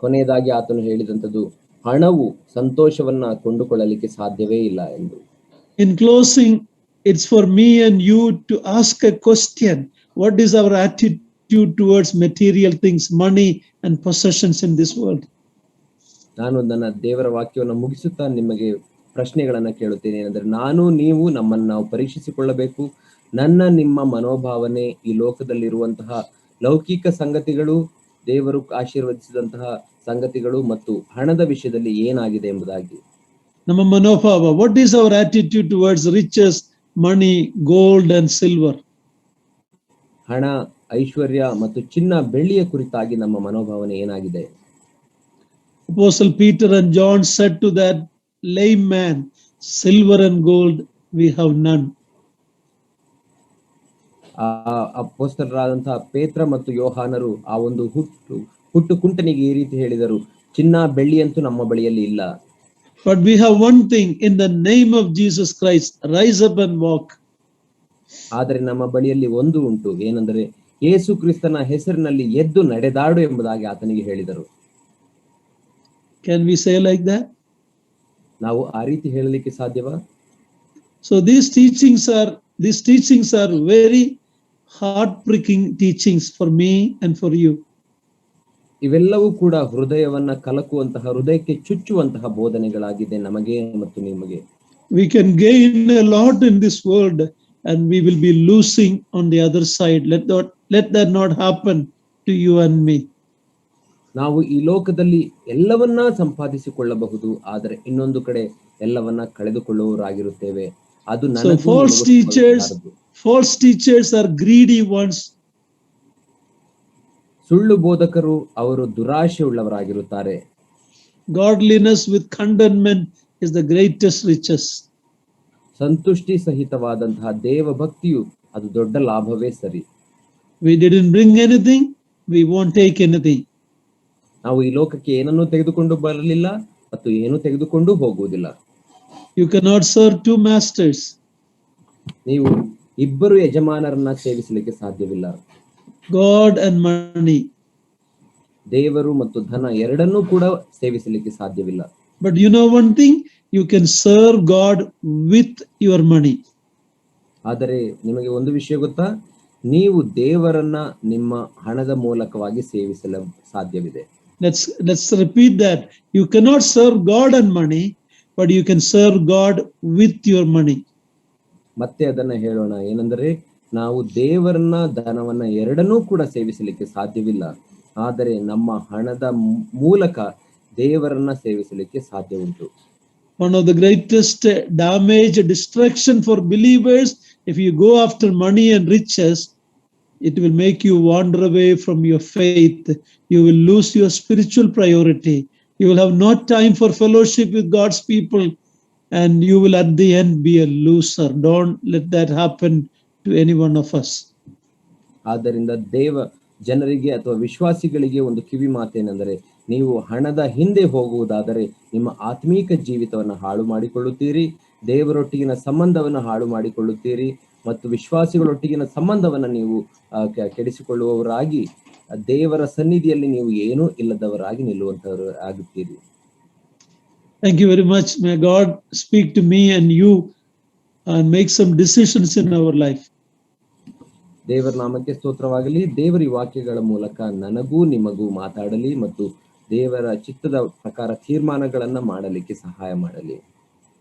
ಕೊನೆಯದಾಗಿ ಆತನು ಹೇಳಿದಂಥದ್ದು, ಹಣವು ಸಂತೋಷವನ್ನ ಕೊಂಡುಕೊಳ್ಳಲಿಕ್ಕೆ ಸಾಧ್ಯವೇ ಇಲ್ಲ ಎಂದು. In closing, it's for me and you to ask a question. What is our attitude towards material things, money and possessions in this world? ನಾನು ನನ್ನ ದೇವರ ವಾಕ್ಯವನ್ನು ಮುಗಿಸುತ್ತಾ ನಿಮಗೆ ಪ್ರಶ್ನೆಗಳನ್ನ ಕೇಳುತ್ತೇನೆ. ಏನಂದ್ರೆ, ನಾನು ನೀವು ನಮ್ಮನ್ನು ನಾವು ಪರೀಕ್ಷಿಸಿಕೊಳ್ಳಬೇಕು. ನಿಮ್ಮ ಮನೋಭಾವನೆ ಈ ಲೋಕದಲ್ಲಿರುವಂತಹ ಲೌಕಿಕ ಸಂಗತಿಗಳು, ದೇವರು ಆಶೀರ್ವದಿಸಿದಂತಹ ಸಂಗತಿಗಳು ಮತ್ತು ಹಣದ ವಿಷಯದಲ್ಲಿ ಏನಾಗಿದೆ ಎಂಬುದಾಗಿ. ನಮ್ಮ ಮನೋಭಾವ, what is our attitude towards riches, money, gold and silver? ಹಣ, ಐಶ್ವರ್ಯ ಮತ್ತು ಚಿನ್ನ ಬೆಳ್ಳಿಯ ಕುರಿತಾಗಿ ನಮ್ಮ ಮನೋಭಾವನೆ ಏನಾಗಿದೆ? Apostle Peter and John said to that lame man, silver and gold we have none. ಅಪೊಸ್ತಲರಾದಂತಹ ಪೇತ್ರ ಮತ್ತು ಯೋಹಾನರು ಆ ಒಂದು ಹುಟ್ಟು ಕುಂಟನಿಗೆ ಈ ರೀತಿ ಹೇಳಿದರು, ಚಿನ್ನ ಬೆಳ್ಳಿಯಂತೂ ನಮ್ಮ ಬಳಿಯಲ್ಲಿ ಇಲ್ಲ. But we have one thing, in the name of Jesus Christ, rise up and walk. ಆದರೆ ನಮ್ಮ ಬಳಿಯಲ್ಲಿ ಒಂದು ಉಂಟು, ಏನೆಂದರೆ ಯೇಸು ಕ್ರಿಸ್ತನ ಹೆಸರಿನಲ್ಲಿ ಎದ್ದು ನಡೆದಾಡು ಎಂಬುದಾಗಿ ಆತನಿಗೆ ಹೇಳಿದರು. Can we say like that? ನಾವು ಆ ರೀತಿ ಹೇಳಲಿಕ್ಕೆ ಸಾಧ್ಯವಾ? So these teachings are very heart-pricking teachings for me and for you. ಇವೆಲ್ಲವೂ ಕೂಡ ಹೃದಯವನ್ನ ಕಲಕುವಂತಹ, ಹೃದಯಕ್ಕೆ ಚುಚ್ಚುವಂತಹ ಬೋಧನೆಗಳಾಗಿದೆ ನಮಗೆ ಮತ್ತು ನಿಮಗೆ. We can gain a lot in this world and we will be losing on the other side. Let that not happen to you and me. ನಾವು ಈ ಲೋಕದಲ್ಲಿ ಎಲ್ಲವನ್ನ ಸಂಪಾದಿಸಿಕೊಳ್ಳಬಹುದು, ಆದರೆ ಇನ್ನೊಂದು ಕಡೆ ಎಲ್ಲವನ್ನ ಕಳೆದುಕೊಳ್ಳುವವರಾಗಿರುತ್ತೇವೆ. ಅದು So false teachers are greedy ones. ಸುಳ್ಳು ಬೋಧಕರು ಅವರು ದುರಾಶೆ ಉಳ್ಳವರಾಗಿರುತ್ತಾರೆ. Godliness with contentment is the greatest riches. ಸಂತುಷ್ಟಿ ಸಹಿತವಾದಂತಹ ದೇವ ಭಕ್ತಿಯು ಅದು ದೊಡ್ಡ ಲಾಭವೇ ಸರಿ. We didn't bring anything, we won't take anything. ನಾವು ಈ ಲೋಕಕ್ಕೆ ಏನನ್ನೂ ತೆಗೆದುಕೊಂಡು ಬರಲಿಲ್ಲ ಮತ್ತು ಏನು ತೆಗೆದುಕೊಂಡು ಹೋಗುವುದಿಲ್ಲ. You cannot serve two masters. ನೀವು ಇಬ್ಬರು ಯಜಮಾನರನ್ನ ಸೇವಿಸಲಿಕ್ಕೆ ಸಾಧ್ಯವಿಲ್ಲ. God and money. ದೇವರು ಮತ್ತು ಧನ ಎರಡನ್ನೂ ಕೂಡ ಸೇವಿಸಲಿಕ್ಕೆ ಸಾಧ್ಯವಿಲ್ಲ. But you know one thing, you can serve God with your money. ಆದರೆ ನಿಮಗೆ ಒಂದು ವಿಷಯ ಗೊತ್ತಾ, ನೀವು ದೇವರನ್ನ ನಿಮ್ಮ ಹಣದ ಮೂಲಕವಾಗಿ ಸೇವಿಸಲು ಸಾಧ್ಯವಿದೆ. Let's repeat that. You cannot serve God and money, but you can serve God with your money. ಮತ್ತೆ ಅದನ್ನ ಹೇಳೋಣ, ಏನೆಂದರೆ ನಾವು ದೇವರನ್ನ ಧನವನ್ನ ಎರಡನ್ನೂ ಕೂಡ ಸೇವಿಸಲಿಕ್ಕೆ ಸಾಧ್ಯವಿಲ್ಲ, ಆದರೆ ನಮ್ಮ ಹಣದ ಮೂಲಕ ದೇವರನ್ನ ಸೇವಿಸಲಿಕ್ಕೆ ಸಾಧ್ಯ ಉಂಟು. One of the greatest damage, destruction for believers If you go after money and riches, it will make you wander away from your faith. You will lose your spiritual priority. You will have no time for fellowship with God's people, and you will at the end be a loser. Don't let that happen to any one of us. ಆದ್ದರಿಂದ ಜನರಿಗೆ ಅಥವಾ ವಿಶ್ವಾಸಿಗಳಿಗೆ ಒಂದು ಕಿವಿ ಮಾತೇನೆಂದರೆ, ನೀವು ಹಣದ ಹಿಂದೆ ಹೋಗುವುದಾದರೆ ನಿಮ್ಮ ಆತ್ಮೀಕ ಜೀವಿತವನ್ನು ಹಾಳು ಮಾಡಿಕೊಳ್ಳುತ್ತೀರಿ, ದೇವರೊಟ್ಟಿಗಿನ ಸಂಬಂಧವನ್ನು ಹಾಳು ಮಾಡಿಕೊಳ್ಳುತ್ತೀರಿ ಮತ್ತು ವಿಶ್ವಾಸಿಗಳೊಟ್ಟಿಗಿನ ಸಂಬಂಧವನ್ನು ನೀವು ಕೆಡಿಸಿಕೊಳ್ಳುವವರಾಗಿ ದೇವರ ಸನ್ನಿಧಿಯಲ್ಲಿ ನೀವು ಏನೂ ಇಲ್ಲದವರಾಗಿ ನಿಲ್ಲುವಂತವರು ಆಗುತ್ತೀರಿ. Thank you very much. May God speak to me and you and make some decisions in our life. ದೇವರ ನಾಮಕ್ಕೆ ಸ್ತೋತ್ರವಾಗಲಿ. ದೇವರ ವಾಕ್ಯಗಳ ಮೂಲಕ ನನಗೂ ನಿಮಗೂ ಮಾತಾಡಲಿ ಮತ್ತು ದೇವರ ಚಿತ್ತದ ಪ್ರಕಾರ ತೀರ್ಮಾನಗಳನ್ನ ಮಾಡಲಿಕ್ಕೆ ಸಹಾಯ ಮಾಡಲಿ.